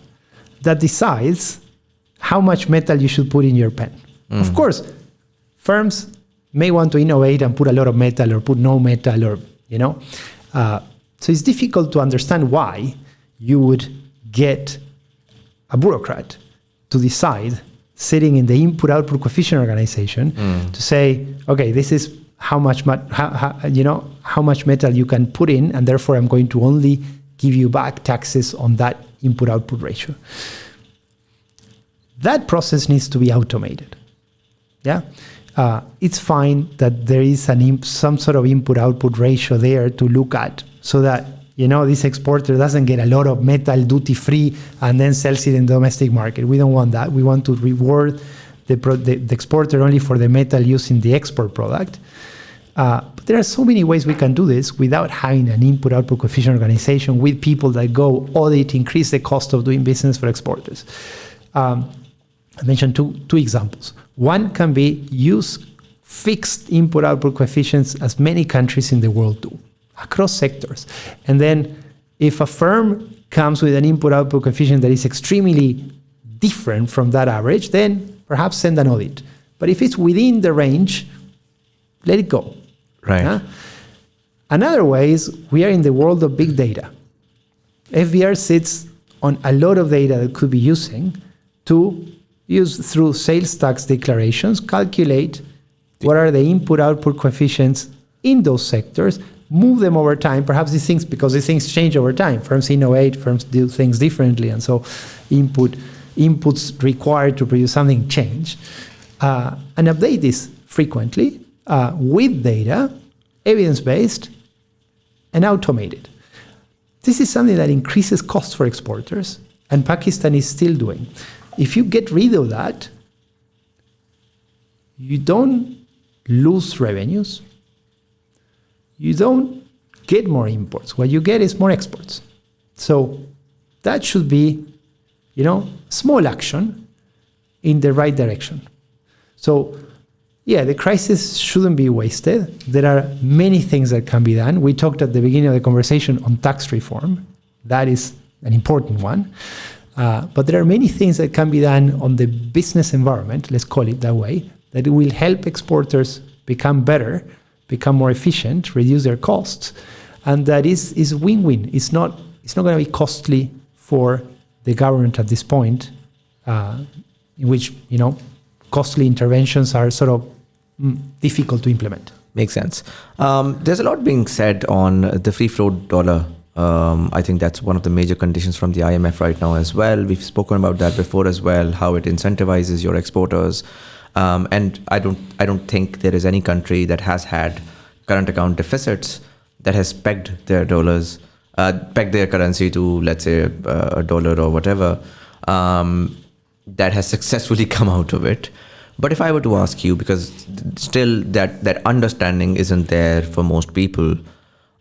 that decides how much metal you should put in your pen. Of course, firms may want to innovate and put a lot of metal or put no metal, or so it's difficult to understand why you would get a bureaucrat to decide, sitting in the Input-Output Coefficient Organization, to say, okay, this is how much metal you can put in, and therefore I'm going to only give you back taxes on that input-output ratio. That process needs to be automated. Yeah, it's fine that there is some sort of input-output ratio there to look at, so that this exporter doesn't get a lot of metal duty-free and then sells it in the domestic market. We don't want that. We want to reward the exporter only for the metal used in the export product. But there are so many ways we can do this without having an input-output coefficient organization with people that go audit, increase the cost of doing business for exporters. I mentioned two examples. One can be use fixed input-output coefficients, as many countries in the world do, across sectors. And then if a firm comes with an input-output coefficient that is extremely different from that average, then perhaps send an audit. But if it's within the range, let it go. Right. Another way is we are in the world of big data. FBR sits on a lot of data that could be using to use through sales tax declarations, calculate what are the input-output coefficients in those sectors, move them over time. Perhaps these things change over time. Firms innovate, firms do things differently, and so inputs required to produce something change. And update this frequently with data, evidence-based, and automated. This is something that increases costs for exporters, and Pakistan is still doing. If you get rid of that, you don't lose revenues. You don't get more imports. What you get is more exports. So that should be, small action in the right direction. So, the crisis shouldn't be wasted. There are many things that can be done. We talked at the beginning of the conversation on tax reform. That is an important one. But there are many things that can be done on the business environment, let's call it that way, that will help exporters become better, become more efficient, reduce their costs, and that is win-win. It's not going to be costly for the government at this point, in which costly interventions are sort of difficult to implement. Makes sense. There's a lot being said on the free float dollar. I think that's one of the major conditions from the IMF right now as well. We've spoken about that before as well, how it incentivizes your exporters. And I don't think there is any country that has had current account deficits that has pegged their dollars, pegged their currency to, let's say, a dollar or whatever, that has successfully come out of it. But if I were to ask you, because still that understanding isn't there for most people,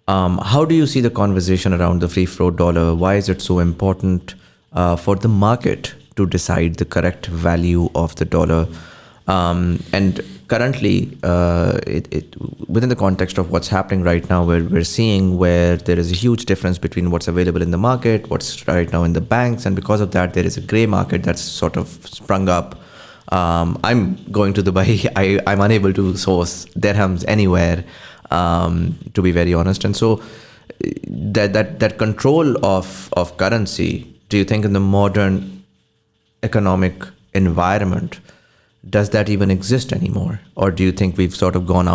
how do you see the conversation around the free float dollar? Why is it so important for the market to decide the correct value of the dollar? And currently, within the context of what's happening right now, we're seeing where there is a huge difference between what's available in the market, what's right now in the banks, and because of that, there is a gray market that's sort of sprung up. I'm going to Dubai. I'm unable to source dirhams anywhere, to be very honest. And so that control of currency, do you think in the modern economic environment, does that even exist anymore? Or do you think we've sort of gone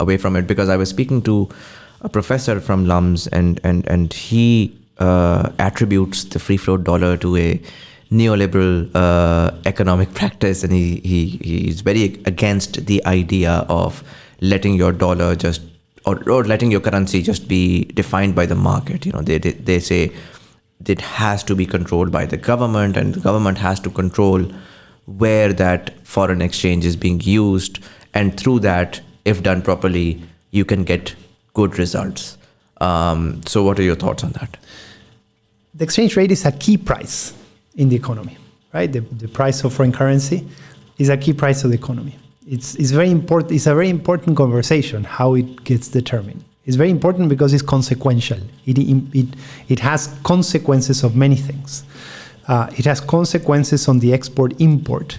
away from it? Because I was speaking to a professor from LUMS and he attributes the free float dollar to a neoliberal economic practice, and he's very against the idea of letting your dollar just or letting your currency just be defined by the market. They say it has to be controlled by the government, and the government has to control where that foreign exchange is being used, and through that, if done properly, you can get good results. So what are your thoughts on that? The exchange rate is a key price in the economy, right? The price of foreign currency is a key price of the economy. It's very important. It's a very important conversation how it gets determined. It's very important because it's consequential. It has consequences of many things. It has consequences on the export-import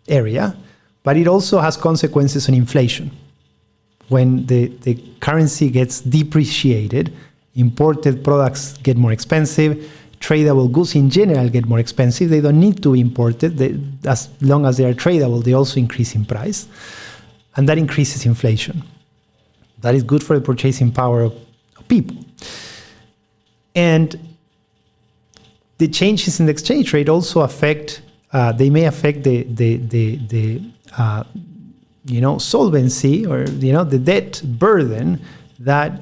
area, but it also has consequences on inflation. When the currency gets depreciated, imported products get more expensive, tradable goods in general get more expensive. They don't need to be imported. As long as they are tradable, they also increase in price, and that increases inflation. That is good for the purchasing power of people. And the changes in the exchange rate also affect. They may affect the solvency or the debt burden that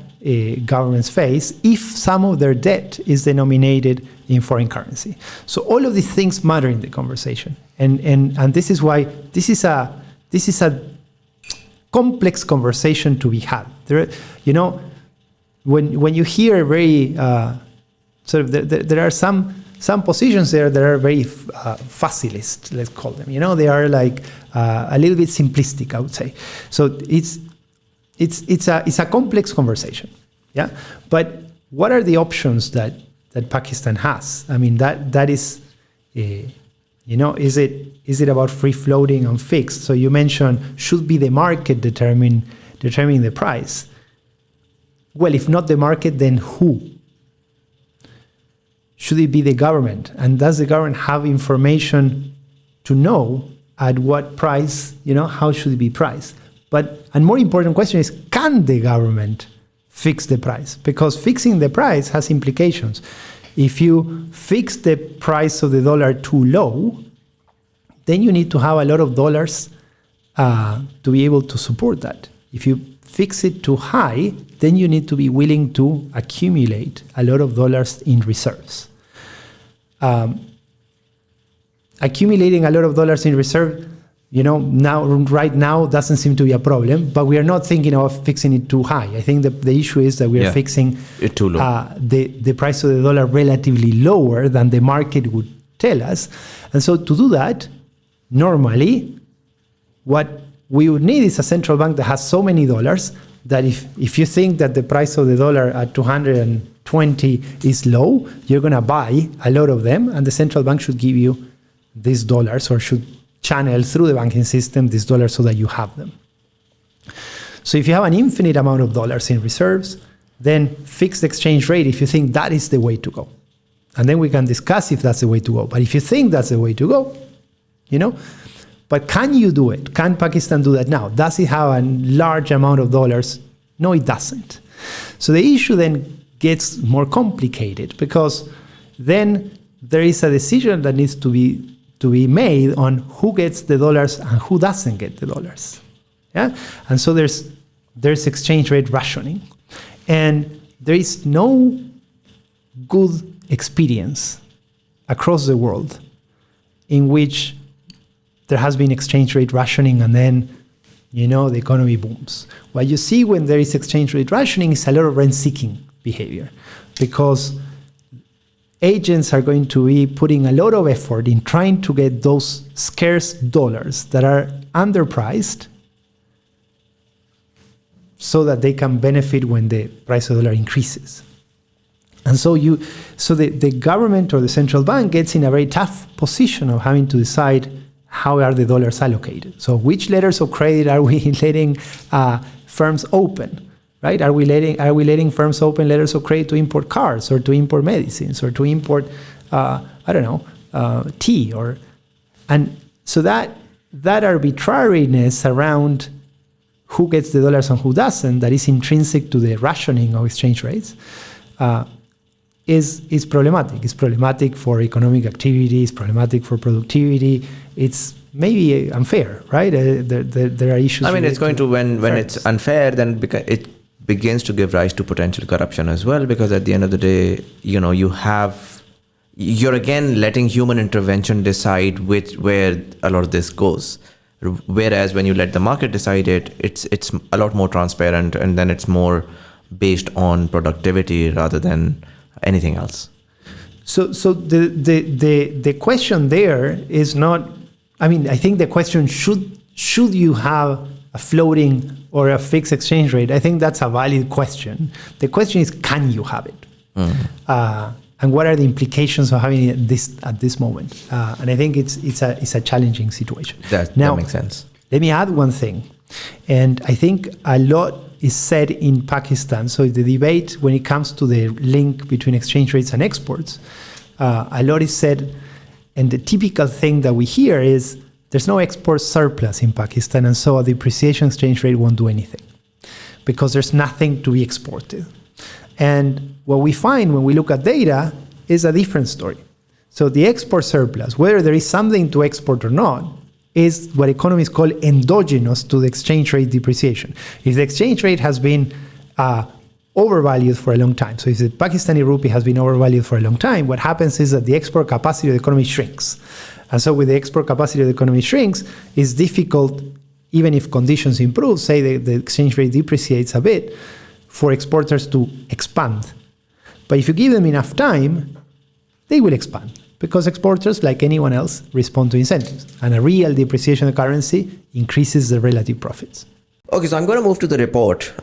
governments face if some of their debt is denominated in foreign currency. So all of these things matter in the conversation, and this is why this is a complex conversation to be had. When you hear very there are some positions there that are very facilist, let's call them. They are like a little bit simplistic, I would say. So it's a complex conversation, yeah. But what are the options that Pakistan has? I mean, that is, is it about free floating and fixed? So you mentioned should be the market determining the price. Well, if not the market, then who? Should it be the government? And does the government have information to know at what price? How should it be priced? But a more important question is, can the government fix the price? Because fixing the price has implications. If you fix the price of the dollar too low, then you need to have a lot of dollars to be able to support that. If you fix it too high, then you need to be willing to accumulate a lot of dollars in reserves. Accumulating a lot of dollars in reserve, right now doesn't seem to be a problem, but we are not thinking of fixing it too high. I think the issue is that we are fixing it too low. The price of the dollar relatively lower than the market would tell us. And so to do that, normally, what we would need is a central bank that has so many dollars, that if you think that the price of the dollar at 220 is low, you're going to buy a lot of them, and the central bank should give you these dollars, or should channel through the banking system these dollars so that you have them. So if you have an infinite amount of dollars in reserves, then fix the exchange rate if you think that is the way to go. And then we can discuss if that's the way to go. But if you think that's the way to go, but can you do it? Can Pakistan do that now? Does it have a large amount of dollars? No, it doesn't. So the issue then gets more complicated, because then there is a decision that needs to be made on who gets the dollars and who doesn't get the dollars. Yeah? And so there's exchange rate rationing. And there is no good experience across the world in which there has been exchange rate rationing and then, the economy booms. What you see when there is exchange rate rationing is a lot of rent-seeking behavior, because agents are going to be putting a lot of effort in trying to get those scarce dollars that are underpriced, so that they can benefit when the price of the dollar increases. And so the government or the central bank gets in a very tough position of having to decide how are the dollars allocated. So which letters of credit are we letting firms open, right? Are we letting firms open letters of credit to import cars, or to import medicines, or to import, tea, and so that arbitrariness around who gets the dollars and who doesn't, that is intrinsic to the rationing of exchange rates, is problematic. It's problematic for economic activity, it's problematic for productivity, it's maybe unfair, right? There are issues. I mean, it's going to, when it's unfair, then it begins to give rise to potential corruption as well, because at the end of the day, you're again letting human intervention decide where a lot of this goes. Whereas when you let the market decide it's a lot more transparent, and then it's more based on productivity rather than anything else. So the question there is not. I mean, I think the question should you have a floating or a fixed exchange rate? I think that's a valid question. The question is, can you have it? And what are the implications of having it at this moment? And I think it's a challenging situation. That makes sense. Let me add one thing. And I think a lot is said in Pakistan. So the debate when it comes to the link between exchange rates and exports, a lot is said. And the typical thing that we hear is there's no export surplus in Pakistan, and so a depreciation exchange rate won't do anything because there's nothing to be exported. And what we find when we look at data is a different story. So the export surplus, whether there is something to export or not, is what economists call endogenous to the exchange rate depreciation. If the exchange rate has been overvalued for a long time, so if the Pakistani rupee has been overvalued for a long time, what happens is that the export capacity of the economy shrinks. And so with the export capacity of the economy shrinks, it's difficult, even if conditions improve, say the exchange rate depreciates a bit, for exporters to expand. But if you give them enough time, they will expand, because exporters, like anyone else, respond to incentives. And a real depreciation of currency increases the relative profits. Okay, so I'm going to move to the report.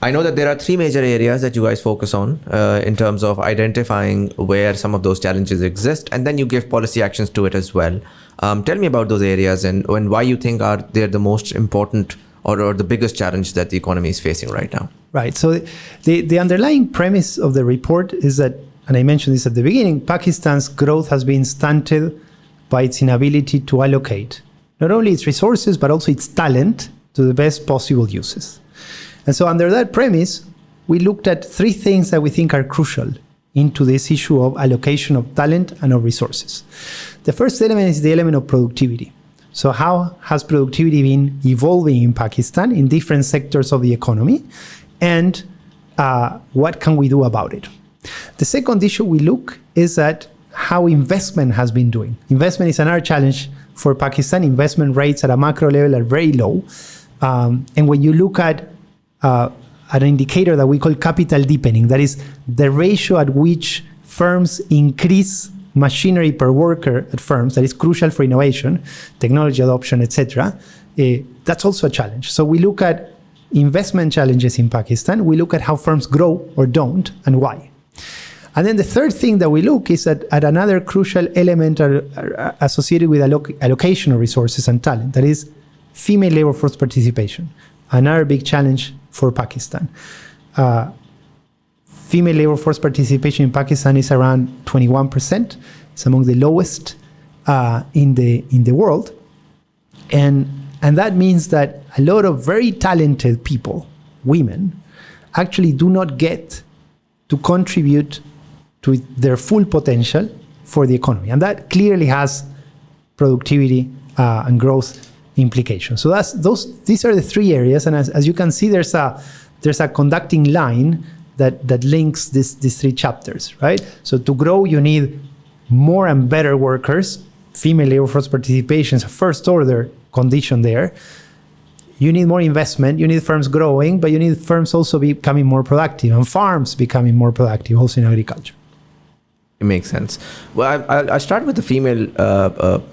I know that there are three major areas that you guys focus on in terms of identifying where some of those challenges exist, and then you give policy actions to it as well. Tell me about those areas and why you think they're the most important or the biggest challenge that the economy is facing right now. Right. So the underlying premise of the report is that, and I mentioned this at the beginning, Pakistan's growth has been stunted by its inability to allocate not only its resources, but also its talent to the best possible uses. And so under that premise, we looked at three things that we think are crucial into this issue of allocation of talent and of resources. The first element is the element of productivity. So how has productivity been evolving in Pakistan in different sectors of the economy? And what can we do about it? The second issue we look is at how investment has been doing. Investment is another challenge for Pakistan. Investment rates at a macro level are very low. And when you look at an indicator that we call capital deepening, that is the ratio at which firms increase machinery per worker at firms, that is crucial for innovation, technology adoption, etc. That's also a challenge. So we look at investment challenges in Pakistan, we look at how firms grow or don't and why. And then the third thing that we look is at another crucial element associated with allocation of resources and talent, that is female labor force participation, another big challenge for Pakistan. Female labor force participation in Pakistan is around 21%. It's among the lowest in the world. And that means that a lot of very talented people, women, actually do not get to contribute to their full potential for the economy. And that clearly has productivity and growth implications. So these are the three areas. And as you can see, there's a conducting line that links these three chapters, right? So to grow, you need more and better workers. Female labor force participation is a first order condition there. You need more investment, you need firms growing, but you need firms also becoming more productive and farms becoming more productive also in agriculture. It makes sense. Well, I'll start with the female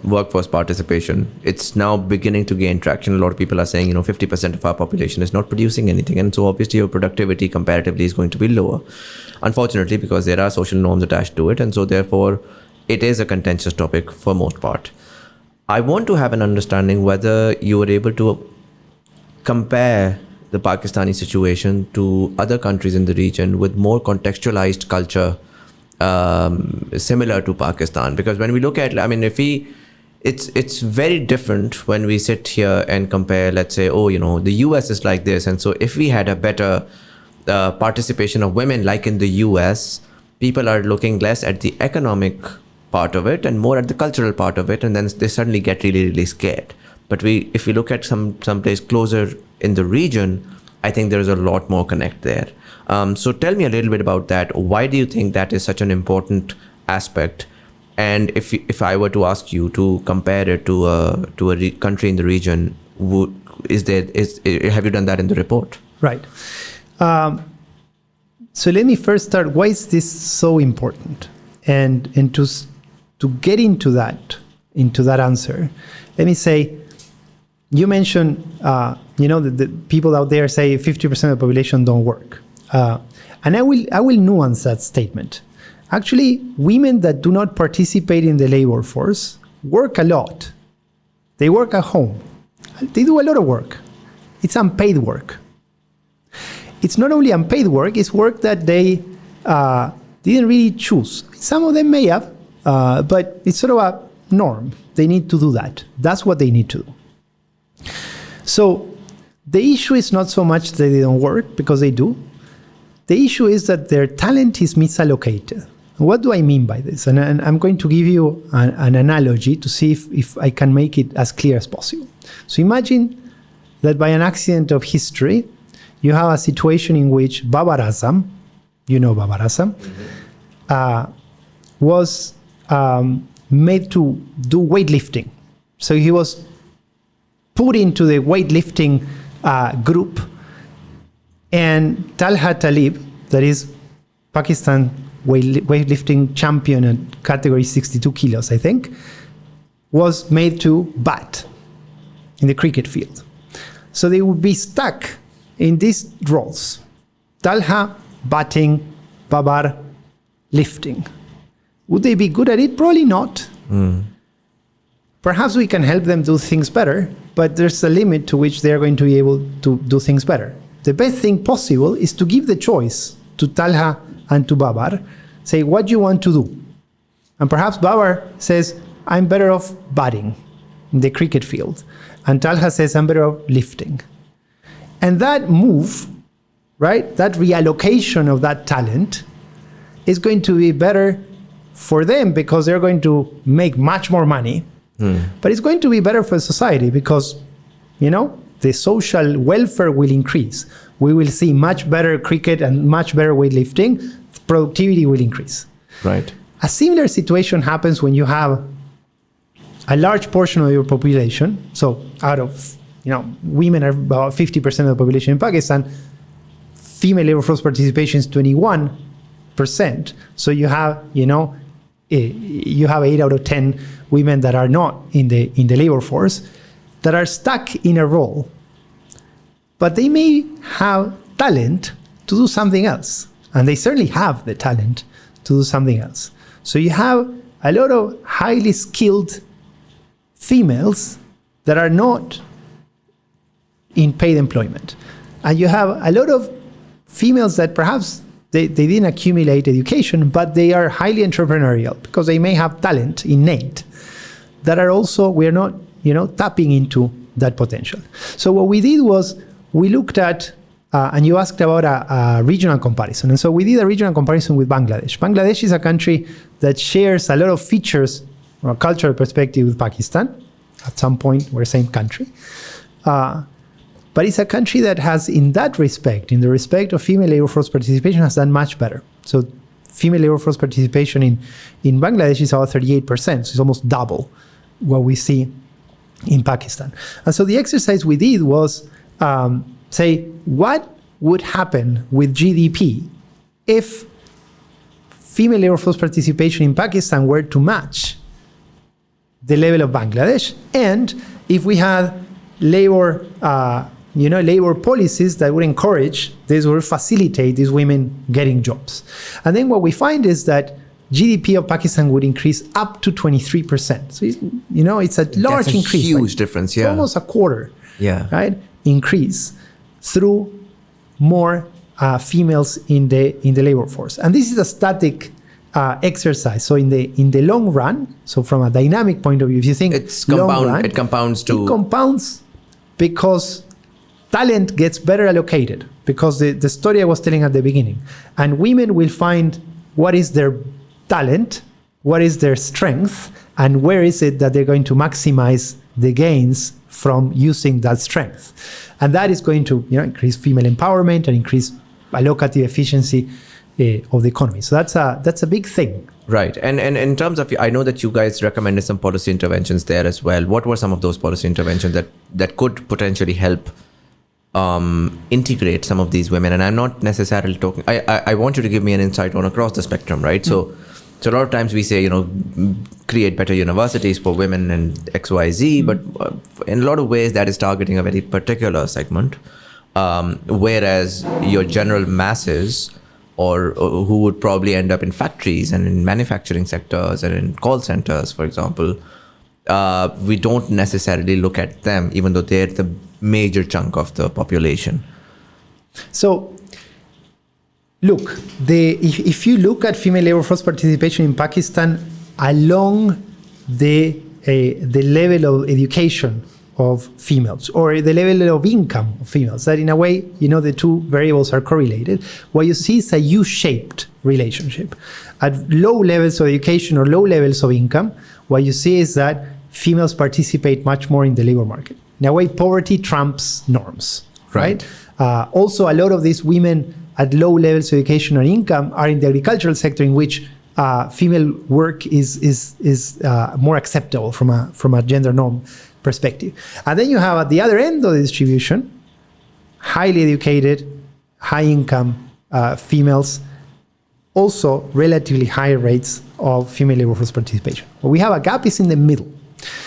workforce participation. It's now beginning to gain traction. A lot of people are saying, 50% of our population is not producing anything. And so obviously your productivity comparatively is going to be lower, unfortunately, because there are social norms attached to it. And so therefore, it is a contentious topic for most part. I want to have an understanding whether you were able to compare the Pakistani situation to other countries in the region with more contextualized culture similar to Pakistan. Because when we look at, it's very different when we sit here and compare, let's say, the US is like this. And so if we had a better participation of women like in the US, people are looking less at the economic part of it and more at the cultural part of it. And then they suddenly get really, really scared. But if we look at some place closer in the region, I think there's a lot more connect there. So tell me a little bit about that. Why do you think that is such an important aspect? And if I were to ask you to compare it to a country in the region, have you done that in the report? Right. So let me first start. Why is this so important? And to get into that answer, let me say, you mentioned, the people out there say 50% of the population don't work. And I will nuance that statement. Actually, women that do not participate in the labor force work a lot. They work at home. They do a lot of work. It's unpaid work. It's not only unpaid work, it's work that they didn't really choose. Some of them may have, but it's sort of a norm. They need to do that. That's what they need to do. So the issue is not so much that they don't work, because they do. The issue is that their talent is misallocated. What do I mean by this? And I'm going to give you an analogy to see if I can make it as clear as possible. So imagine that by an accident of history, you have a situation in which Babar Azam, Babar Azam, was made to do weightlifting. So he was put into the weightlifting group, and Talha Talib, that is Pakistan weightlifting champion at category 62 kilos, I think, was made to bat in the cricket field. So they would be stuck in these roles. Talha batting, Babar lifting. Would they be good at it? Probably not. Perhaps we can help them do things better, but there's a limit to which they're going to be able to do things better. The best thing possible is to give the choice to Talha and to Babar, say, what do you want to do? And perhaps Babar says, I'm better off batting in the cricket field. And Talha says, I'm better off lifting. And that move, right, that reallocation of that talent is going to be better for them because they're going to make much more money. But it's going to be better for society because, the social welfare will increase. We will see much better cricket and much better weightlifting. Productivity will increase. Right. A similar situation happens when you have a large portion of your population. So out of, women are about 50% of the population in Pakistan. Female labor force participation is 21%. So you have, you have 8 out of 10 women that are not in the labor force, that are stuck in a role but they may have talent to do something else. And they certainly have the talent to do something else. So you have a lot of highly skilled females that are not in paid employment. And you have a lot of females that perhaps they didn't accumulate education, but they are highly entrepreneurial because they may have talent innate that are also, we're not, tapping into that potential. So what we did was we looked at, and you asked about a regional comparison. And so we did a regional comparison with Bangladesh. Bangladesh is a country that shares a lot of features from a cultural perspective with Pakistan. At some point, we're the same country. But it's a country that has, in that respect, in the respect of female labor force participation, has done much better. So female labor force participation in Bangladesh is about 38%. So it's almost double what we see in Pakistan. And so the exercise we did was say, what would happen with GDP if female labor force participation in Pakistan were to match the level of Bangladesh, and if we had labor policies that would encourage this or facilitate these women getting jobs. And then what we find is that GDP of Pakistan would increase up to 23%. So, it's a large increase. Huge difference, yeah. Almost a quarter, right? Increase through more females in the labor force. And this is a static exercise. So in the long run, so from a dynamic point of view, if you think it compounds because talent gets better allocated, because the story I was telling at the beginning, and women will find what is their talent, what is their strength, and where is it that they're going to maximize the gains from using that strength. And that is going to increase female empowerment and increase allocative efficiency of the economy. So that's a big thing. Right. And in terms of, I know that you guys recommended some policy interventions there as well. What were some of those policy interventions that could potentially help integrate some of these women? And I'm not necessarily talking, I want you to give me an insight on across the spectrum, right? So a lot of times we say, create better universities for women and XYZ, but in a lot of ways that is targeting a very particular segment. Whereas your general masses, or who would probably end up in factories and in manufacturing sectors and in call centers, for example, we don't necessarily look at them, even though they're the major chunk of the population. So, look, if you look at female labor force participation in Pakistan along the level of education of females or the level of income of females, that in a way, the two variables are correlated, what you see is a U-shaped relationship. At low levels of education or low levels of income, what you see is that females participate much more in the labor market. In a way, poverty trumps norms, right? Also, a lot of these women at low levels of education or income are in the agricultural sector, in which female work is more acceptable from a gender norm perspective. And then you have at the other end of the distribution, highly educated, high income females, also relatively high rates of female labor force participation. What we have a gap is in the middle.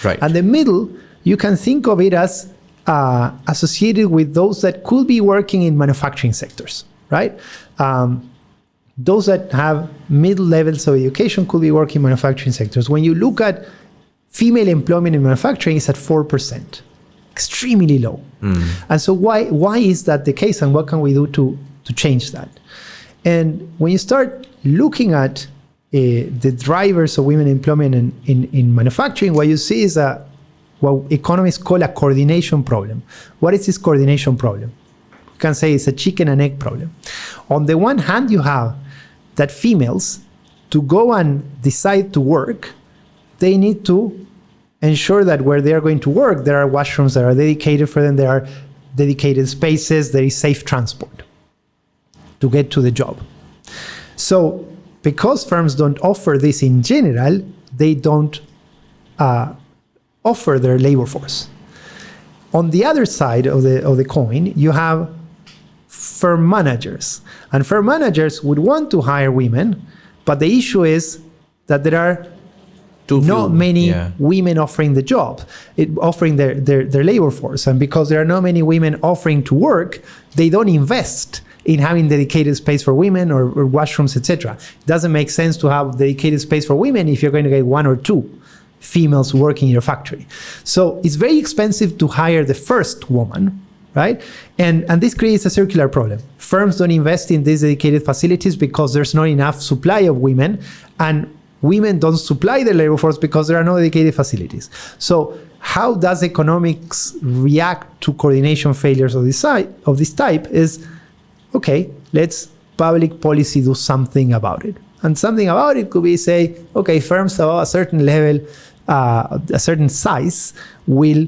Right. And the middle, you can think of it as associated with those that could be working in manufacturing sectors, right? Those that have middle levels of education could be working in manufacturing sectors. When you look at female employment in manufacturing, is at 4%, extremely low. And so why is that the case, and what can we do to change that? And when you start looking at the drivers of women employment in manufacturing, what you see is what economists call a coordination problem. What is this coordination problem? You can say it's a chicken and egg problem. On the one hand, you have that females, to go and decide to work, they need to ensure that where they are going to work, there are washrooms that are dedicated for them, there are dedicated spaces, there is safe transport to get to the job. So because firms don't offer this in general, they don't offer their labor force. On the other side of the coin, you have firm managers. And firm managers would want to hire women, but the issue is that there are Too not few, many yeah. women offering the job, offering their labor force. And because there are not many women offering to work, they don't invest in having dedicated space for women or washrooms, etc. It doesn't make sense to have dedicated space for women if you're going to get one or two females working in your factory. So it's very expensive to hire the first woman, right? And this creates a circular problem. Firms don't invest in these dedicated facilities because there's not enough supply of women, and women don't supply the labor force because there are no dedicated facilities. So how does economics react to coordination failures of this type is, okay, let's public policy do something about it. And something about it could be say, okay, firms above a certain level, a certain size will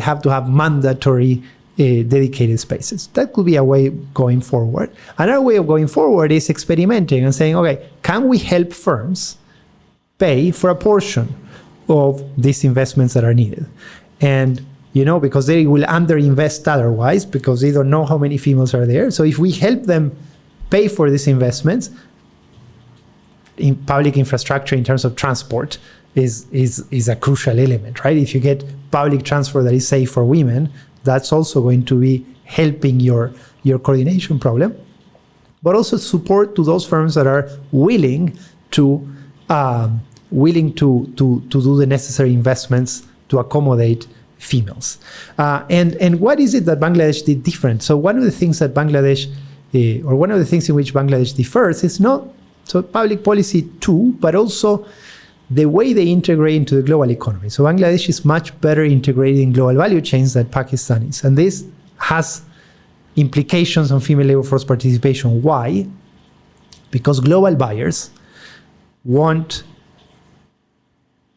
have to have mandatory dedicated spaces. That could be a way going forward. Another way of going forward is experimenting and saying, okay, can we help firms pay for a portion of these investments that are needed? And because they will underinvest otherwise because they don't know how many females are there. So if we help them pay for these investments in public infrastructure in terms of transport is a crucial element, right? If you get public transport that is safe for women, that's also going to be helping your coordination problem. But also support to those firms that are willing to do the necessary investments to accommodate females. And what is it that Bangladesh did different? So one of the things that one of the things in which Bangladesh differs is not so public policy too, but also the way they integrate into the global economy. So Bangladesh is much better integrated in global value chains than Pakistan is. And this has implications on female labor force participation. Why? Because global buyers want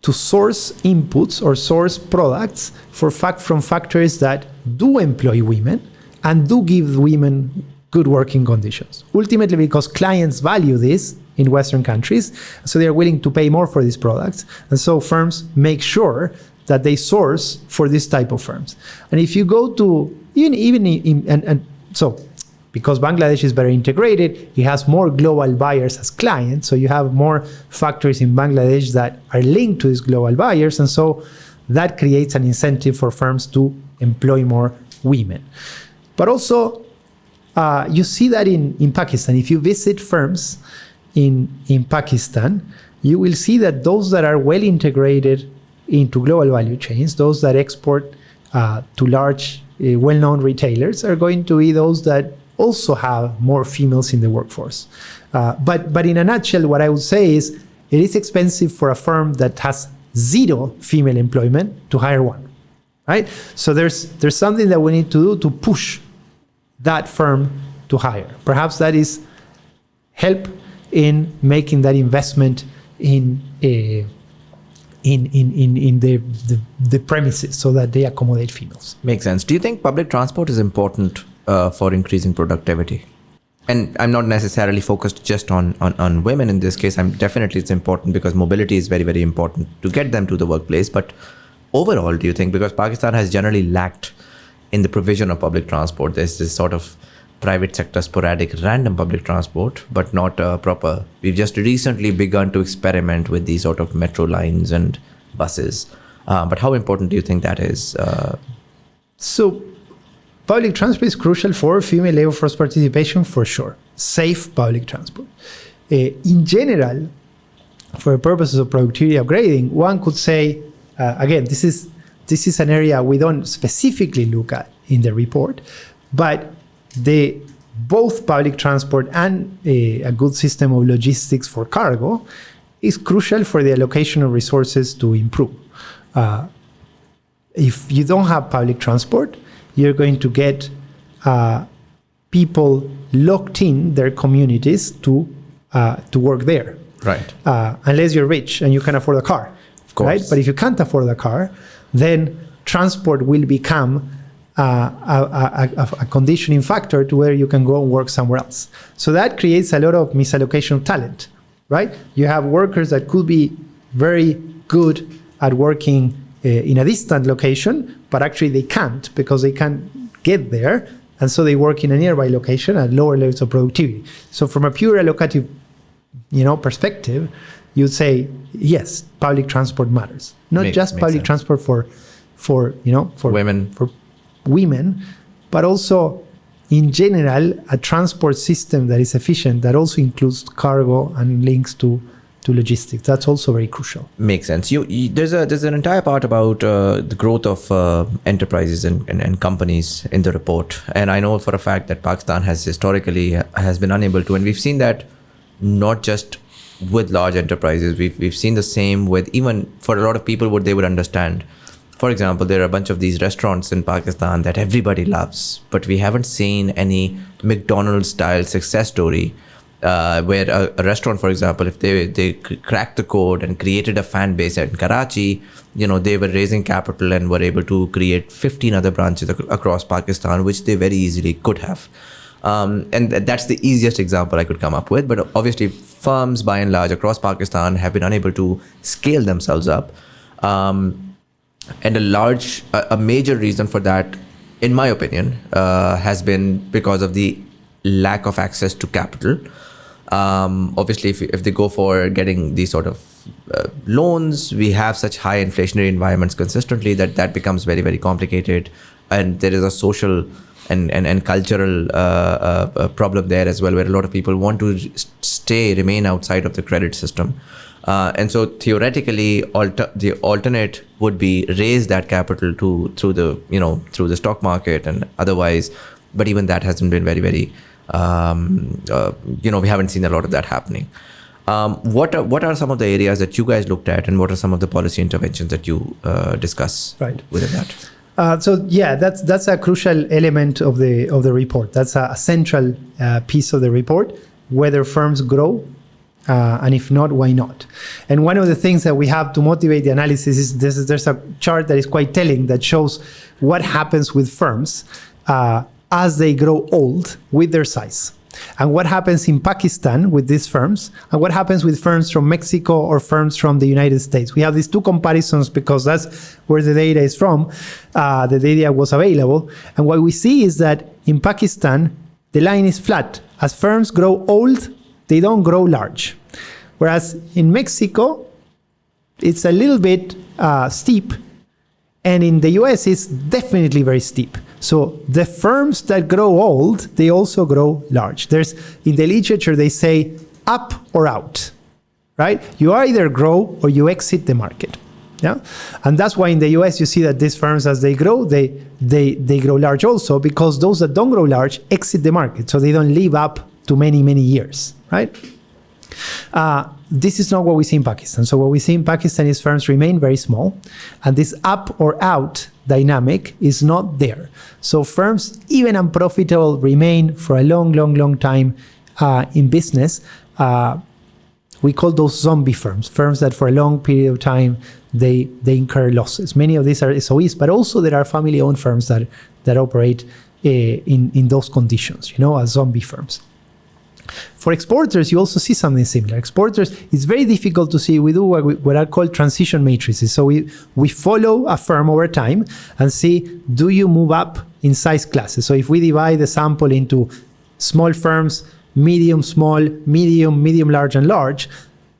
to source inputs or source products from factories that do employ women and do give women good working conditions. Ultimately, because clients value this in Western countries, so they are willing to pay more for these products. And so firms make sure that they source for this type of firms. And if you go to so because Bangladesh is better integrated, it has more global buyers as clients. So you have more factories in Bangladesh that are linked to these global buyers. And so that creates an incentive for firms to employ more women. But also, you see that in Pakistan. If you visit firms in Pakistan, you will see that those that are well integrated into global value chains, those that export to large, well-known retailers, are going to be those that also have more females in the workforce. But in a nutshell, what I would say is it is expensive for a firm that has zero female employment to hire one, right? So there's something that we need to do to push that firm to hire. Perhaps that is help in making that investment in the premises so that they accommodate females. Makes sense. Do you think public transport is important for increasing productivity? And I'm not necessarily focused just on women in this case. Definitely it's important because mobility is very, very important to get them to the workplace. But overall, do you think, because Pakistan has generally lacked in the provision of public transport, there's this sort of private sector sporadic random public transport, but not proper. We've just recently begun to experiment with these sort of metro lines and buses. But how important do you think that is? So public transport is crucial for female labor force participation, for sure. Safe public transport. In general, for the purposes of productivity upgrading, one could say, again, this is an area we don't specifically look at in the report, but both public transport and a good system of logistics for cargo is crucial for the allocation of resources to improve. If you don't have public transport, you're going to get people locked in their communities to work there. Right. Unless you're rich and you can afford a car. Of course. Right? But if you can't afford a car, then transport will become a conditioning factor to where you can go and work somewhere else. So that creates a lot of misallocation of talent, right? You have workers that could be very good at working in a distant location, but actually they can't because they can't get there. And so they work in a nearby location at lower levels of productivity. So from a pure allocative perspective, you'd say, yes, public transport matters. Not just public transport for women, but also in general, a transport system that is efficient, that also includes cargo and links to logistics. That's also very crucial. Makes sense. There's an entire part about the growth of enterprises and companies in the report. And I know for a fact that Pakistan has been unable to, and we've seen that not just with large enterprises, we've seen the same with, even for a lot of people, what they would understand. For example, there are a bunch of these restaurants in Pakistan that everybody loves, but we haven't seen any McDonald's style success story where a restaurant, for example, if they cracked the code and created a fan base in Karachi, they were raising capital and were able to create 15 other branches across Pakistan, which they very easily could have. And that's the easiest example I could come up with. But obviously, firms by and large across Pakistan have been unable to scale themselves up. And a major reason for that, in my opinion, has been because of the lack of access to capital. Obviously, if they go for getting these sort of loans, we have such high inflationary environments consistently that becomes very, very complicated. And there is a social and cultural problem there as well, where a lot of people want to remain outside of the credit system. And so theoretically, the alternate would be raise that capital through the stock market and otherwise. But even that hasn't been very, very, we haven't seen a lot of that happening. What are some of the areas that you guys looked at, and what are some of the policy interventions that you discuss within that? So that's a crucial element of the report. That's a central piece of the report. Whether firms grow. And if not, why not? And one of the things that we have to motivate the analysis is there's a chart that is quite telling that shows what happens with firms as they grow old with their size. And what happens in Pakistan with these firms, and what happens with firms from Mexico or firms from the United States. We have these two comparisons because that's where the data is from. The data was available. And what we see is that in Pakistan, the line is flat. As firms grow old, they don't grow large. Whereas in Mexico, it's a little bit steep. And in the US, it's definitely very steep. So the firms that grow old, they also grow large. In the literature, they say up or out, right? You either grow or you exit the market. Yeah, and that's why in the US, you see that these firms, as they grow, they grow large also, because those that don't grow large exit the market. So they don't live up to many, many years, right? This is not what we see in Pakistan. So what we see in Pakistan is firms remain very small, and this up or out dynamic is not there. So firms, even unprofitable, remain for a long, long, long time in business. We call those zombie firms that for a long period of time, they incur losses. Many of these are SOEs, but also there are family-owned firms that operate in those conditions, as zombie firms. For exporters, you also see something similar. Exporters, it's very difficult to see. We do what are called transition matrices. So we follow a firm over time and see, do you move up in size classes? So if we divide the sample into small firms, medium, small, medium, large, and large,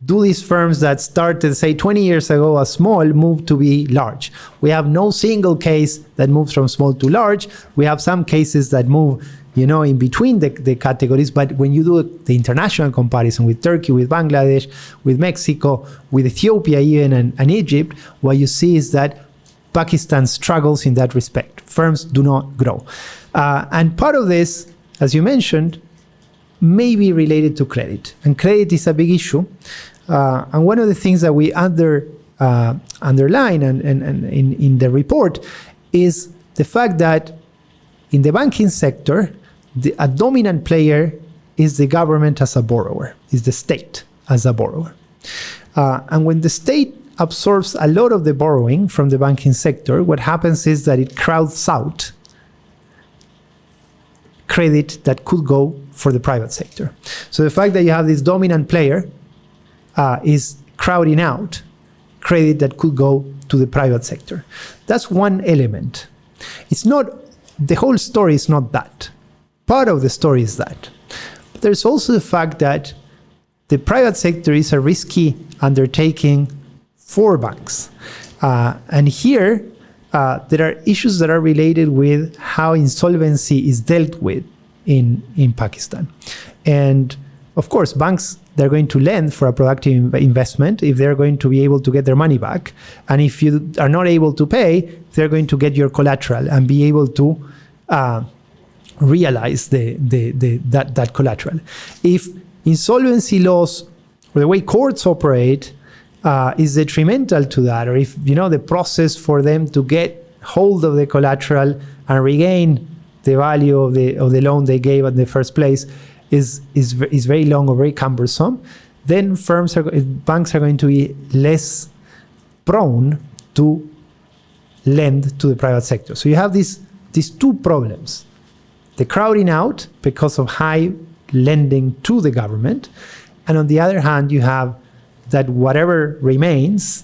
do these firms that started, say, 20 years ago as small move to be large? We have no single case that moves from small to large. We have some cases that move in between the categories. But when you do the international comparison with Turkey, with Bangladesh, with Mexico, with Ethiopia even, and Egypt, what you see is that Pakistan struggles in that respect. Firms do not grow. And part of this, as you mentioned, may be related to credit. And credit is a big issue. And one of the things that we underline and in the report is the fact that in the banking sector, a dominant player is the government as a borrower, is the state as a borrower. And when the state absorbs a lot of the borrowing from the banking sector, what happens is that it crowds out credit that could go for the private sector. So the fact that you have this dominant player is crowding out credit that could go to the private sector. That's one element. The whole story is not that. Part of the story is that. But there's also the fact that the private sector is a risky undertaking for banks. And here, there are issues that are related with how insolvency is dealt with in Pakistan. And of course, banks, they're going to lend for a productive investment if they're going to be able to get their money back. And if you are not able to pay, they're going to get your collateral and be able to realize that collateral. If insolvency laws or the way courts operate is detrimental to that, or if the process for them to get hold of the collateral and regain the value of the loan they gave in the first place is very long or very cumbersome, then banks are going to be less prone to lend to the private sector. So you have these two problems: the crowding out because of high lending to the government, and on the other hand, you have that whatever remains,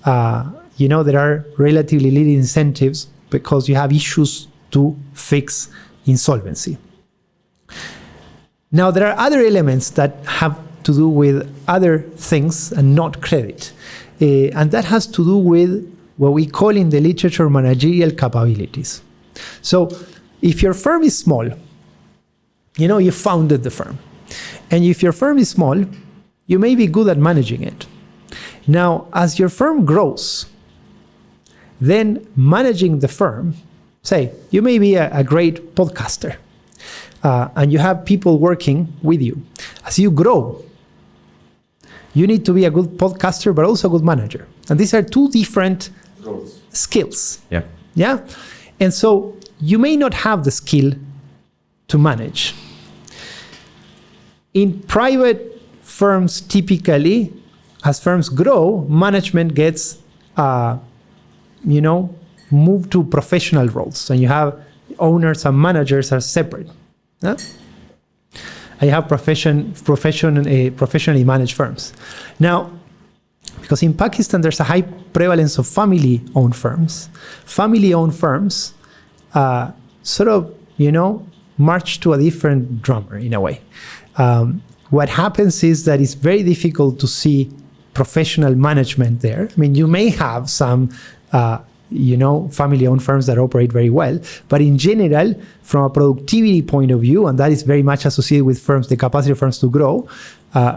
there are relatively little incentives because you have issues to fix insolvency. Now, there are other elements that have to do with other things and not credit. And that has to do with what we call in the literature managerial capabilities. So if your firm is small, you founded the firm. And if your firm is small, you may be good at managing it. Now, as your firm grows, then managing the firm, say, you may be a great podcaster, and you have people working with you. As you grow, you need to be a good podcaster, but also a good manager. And these are two different skills. Yeah. And so you may not have the skill to manage. In private firms, typically, as firms grow, management gets, moved to professional roles, and you have owners and managers are separate. And you have professionally managed firms. Now, because in Pakistan there's a high prevalence of family-owned firms. Family-owned firms march to a different drummer in a way. What happens is that it's very difficult to see professional management there. I mean, you may have some family-owned firms that operate very well. But in general, from a productivity point of view, and that is very much associated with firms, the capacity of firms to grow,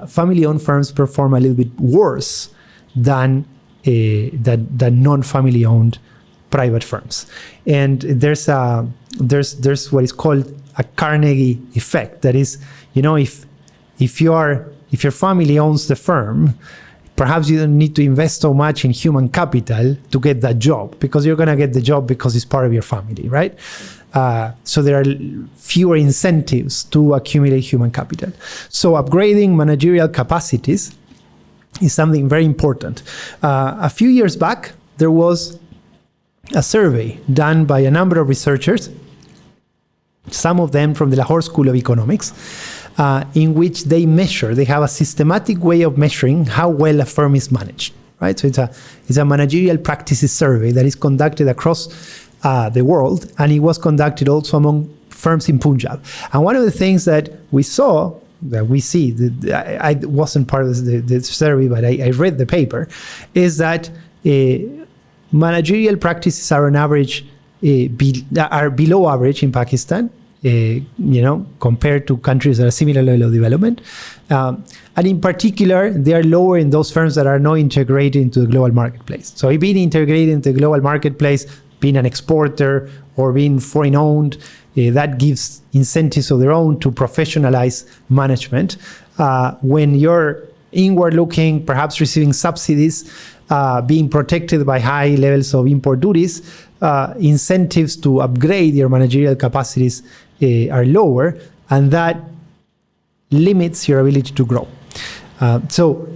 family-owned firms perform a little bit worse than non-family-owned private firms. And there's what is called a Carnegie effect. That is, if your family owns the firm, perhaps you don't need to invest so much in human capital to get that job, because you're going to get the job because it's part of your family, right? So there are fewer incentives to accumulate human capital. So upgrading managerial capacities is something very important. A few years back, there was a survey done by a number of researchers, some of them from the Lahore School of Economics, in which they have a systematic way of measuring how well a firm is managed, right? So it's a managerial practices survey that is conducted across the world, and it was conducted also among firms in Punjab. And one of the things that we see, I wasn't part of the survey, but I read the paper, is that managerial practices are on average are below average in Pakistan, compared to countries that are similar level of development. And in particular, they are lower in those firms that are not integrated into the global marketplace. So being integrated into the global marketplace, being an exporter or being foreign owned, that gives incentives of their own to professionalize management. When you're inward looking, perhaps receiving subsidies, being protected by high levels of import duties, incentives to upgrade your managerial capacities are lower, and that limits your ability to grow. So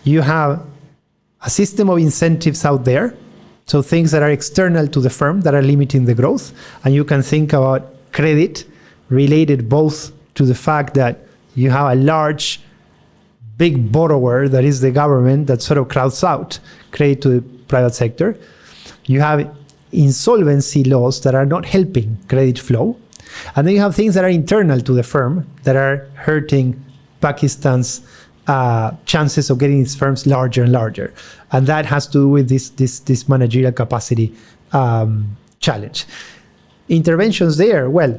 you have a system of incentives out there, so things that are external to the firm that are limiting the growth, and you can think about credit related both to the fact that you have a large, big borrower that is the government that sort of crowds out credit to the private sector. You have insolvency laws that are not helping credit flow. And then you have things that are internal to the firm that are hurting Pakistan's chances of getting these firms larger and larger. And that has to do with this managerial capacity challenge. Interventions there, well,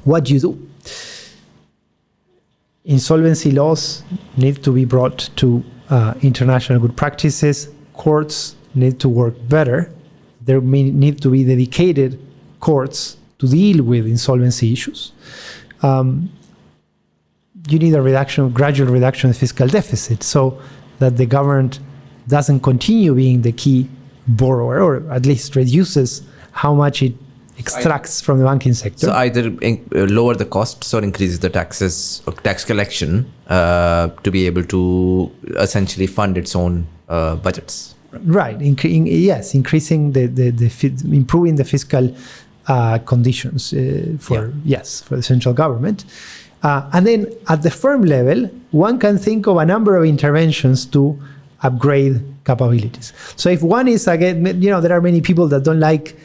what do you do? Insolvency laws need to be brought to international good practices. Courts need to work better. There may need to be dedicated courts to deal with insolvency issues. You need a gradual reduction of fiscal deficit so that the government doesn't continue being the key borrower, or at least reduces how much it extracts from the banking sector. So either lower the costs or increases the taxes or tax collection to be able to essentially fund its own budgets. Right. Increasing improving the fiscal conditions for the central government. And then at the firm level, one can think of a number of interventions to upgrade capabilities. So if one is, again, there are many people that don't like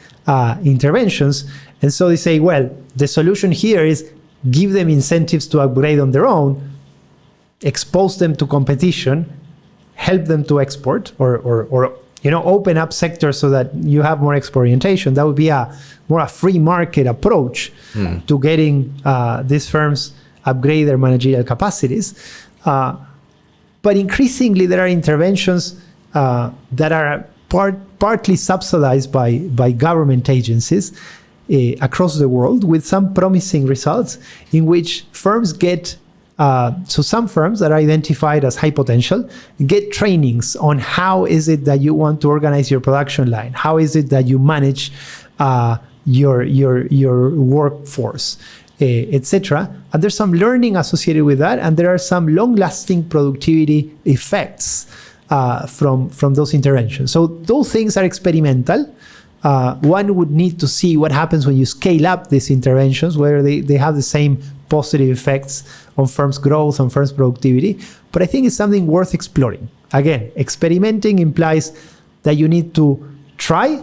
interventions, and so they say, well, the solution here is give them incentives to upgrade on their own, expose them to competition, help them to export, or open up sectors so that you have more export orientation. That would be more a free market approach to getting these firms upgrade their managerial capacities. But increasingly, there are interventions that are partly subsidized by government agencies across the world, with some promising results, in which firms get, so some firms that are identified as high potential get trainings on how is it that you want to organize your production line, how is it that you manage your workforce, etc. And there's some learning associated with that, and there are some long-lasting productivity effects from those interventions. So those things are experimental. One would need to see what happens when you scale up these interventions, whether they have the same positive effects on firms' growth, on firms' productivity. But I think it's something worth exploring. Again, experimenting implies that you need to try,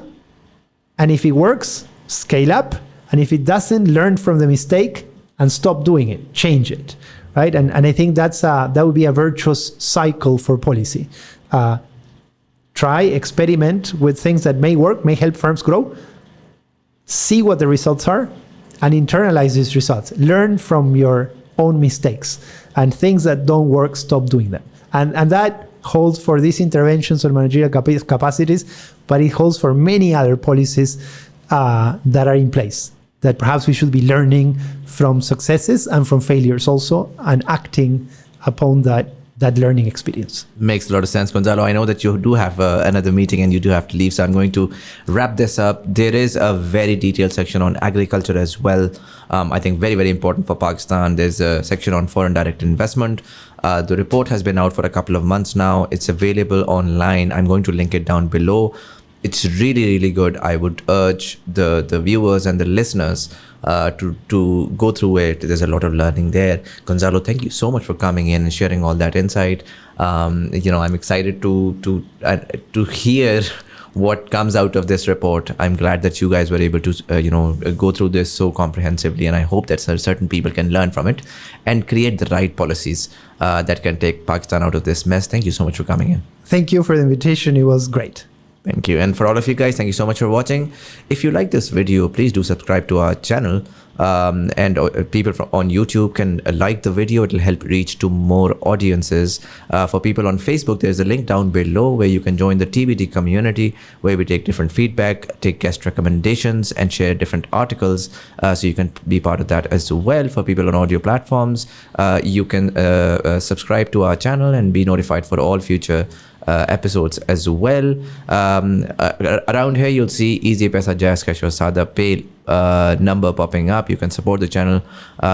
and if it works, scale up. And if it doesn't, learn from the mistake and stop doing it, change it, right? And I think that would be a virtuous cycle for policy. Try, experiment with things that may work, may help firms grow, see what the results are, and internalize these results. Learn from your own mistakes, and things that don't work, stop doing them. And that holds for these interventions on managerial capacities, but it holds for many other policies that are in place, that perhaps we should be learning from successes and from failures also, and acting upon that learning experience. Makes a lot of sense, Gonzalo. I know that you do have another meeting and you do have to leave, so I'm going to wrap this up. There is a very detailed section on agriculture as well. I think very, very important for Pakistan. There's a section on foreign direct investment. The report has been out for a couple of months now. It's available online. I'm going to link it down below. It's really, really good. I would urge the viewers and the listeners to go through it. There's a lot of learning there. Gonzalo, thank you so much for coming in and sharing all that insight. I'm excited to hear what comes out of this report. I'm glad that you guys were able to go through this so comprehensively, and I hope that certain people can learn from it and create the right policies that can take Pakistan out of this mess. Thank you so much for coming in. Thank you for the invitation. It was great. Thank you. And for all of you guys, thank you so much for watching. If you like this video, please do subscribe to our channel. And people on YouTube can like the video. It will help reach to more audiences. For people on Facebook, there's a link down below where you can join the TBT community, where we take different feedback, take guest recommendations, and share different articles. So you can be part of that as well. For people on audio platforms, you can subscribe to our channel and be notified for all future episodes as well. Around here you'll see Easy Paisa, Jazz Cash or Sada Pay number popping up. You can support the channel.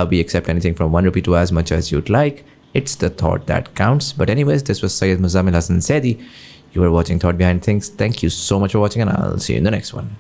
We accept anything from 1 rupee to as much as you'd like. It's the thought that counts. But anyways, this was Syed Muzamil Hasan Saidi. You were watching Thought Behind Things. Thank you so much for watching, and I'll see you in the next one.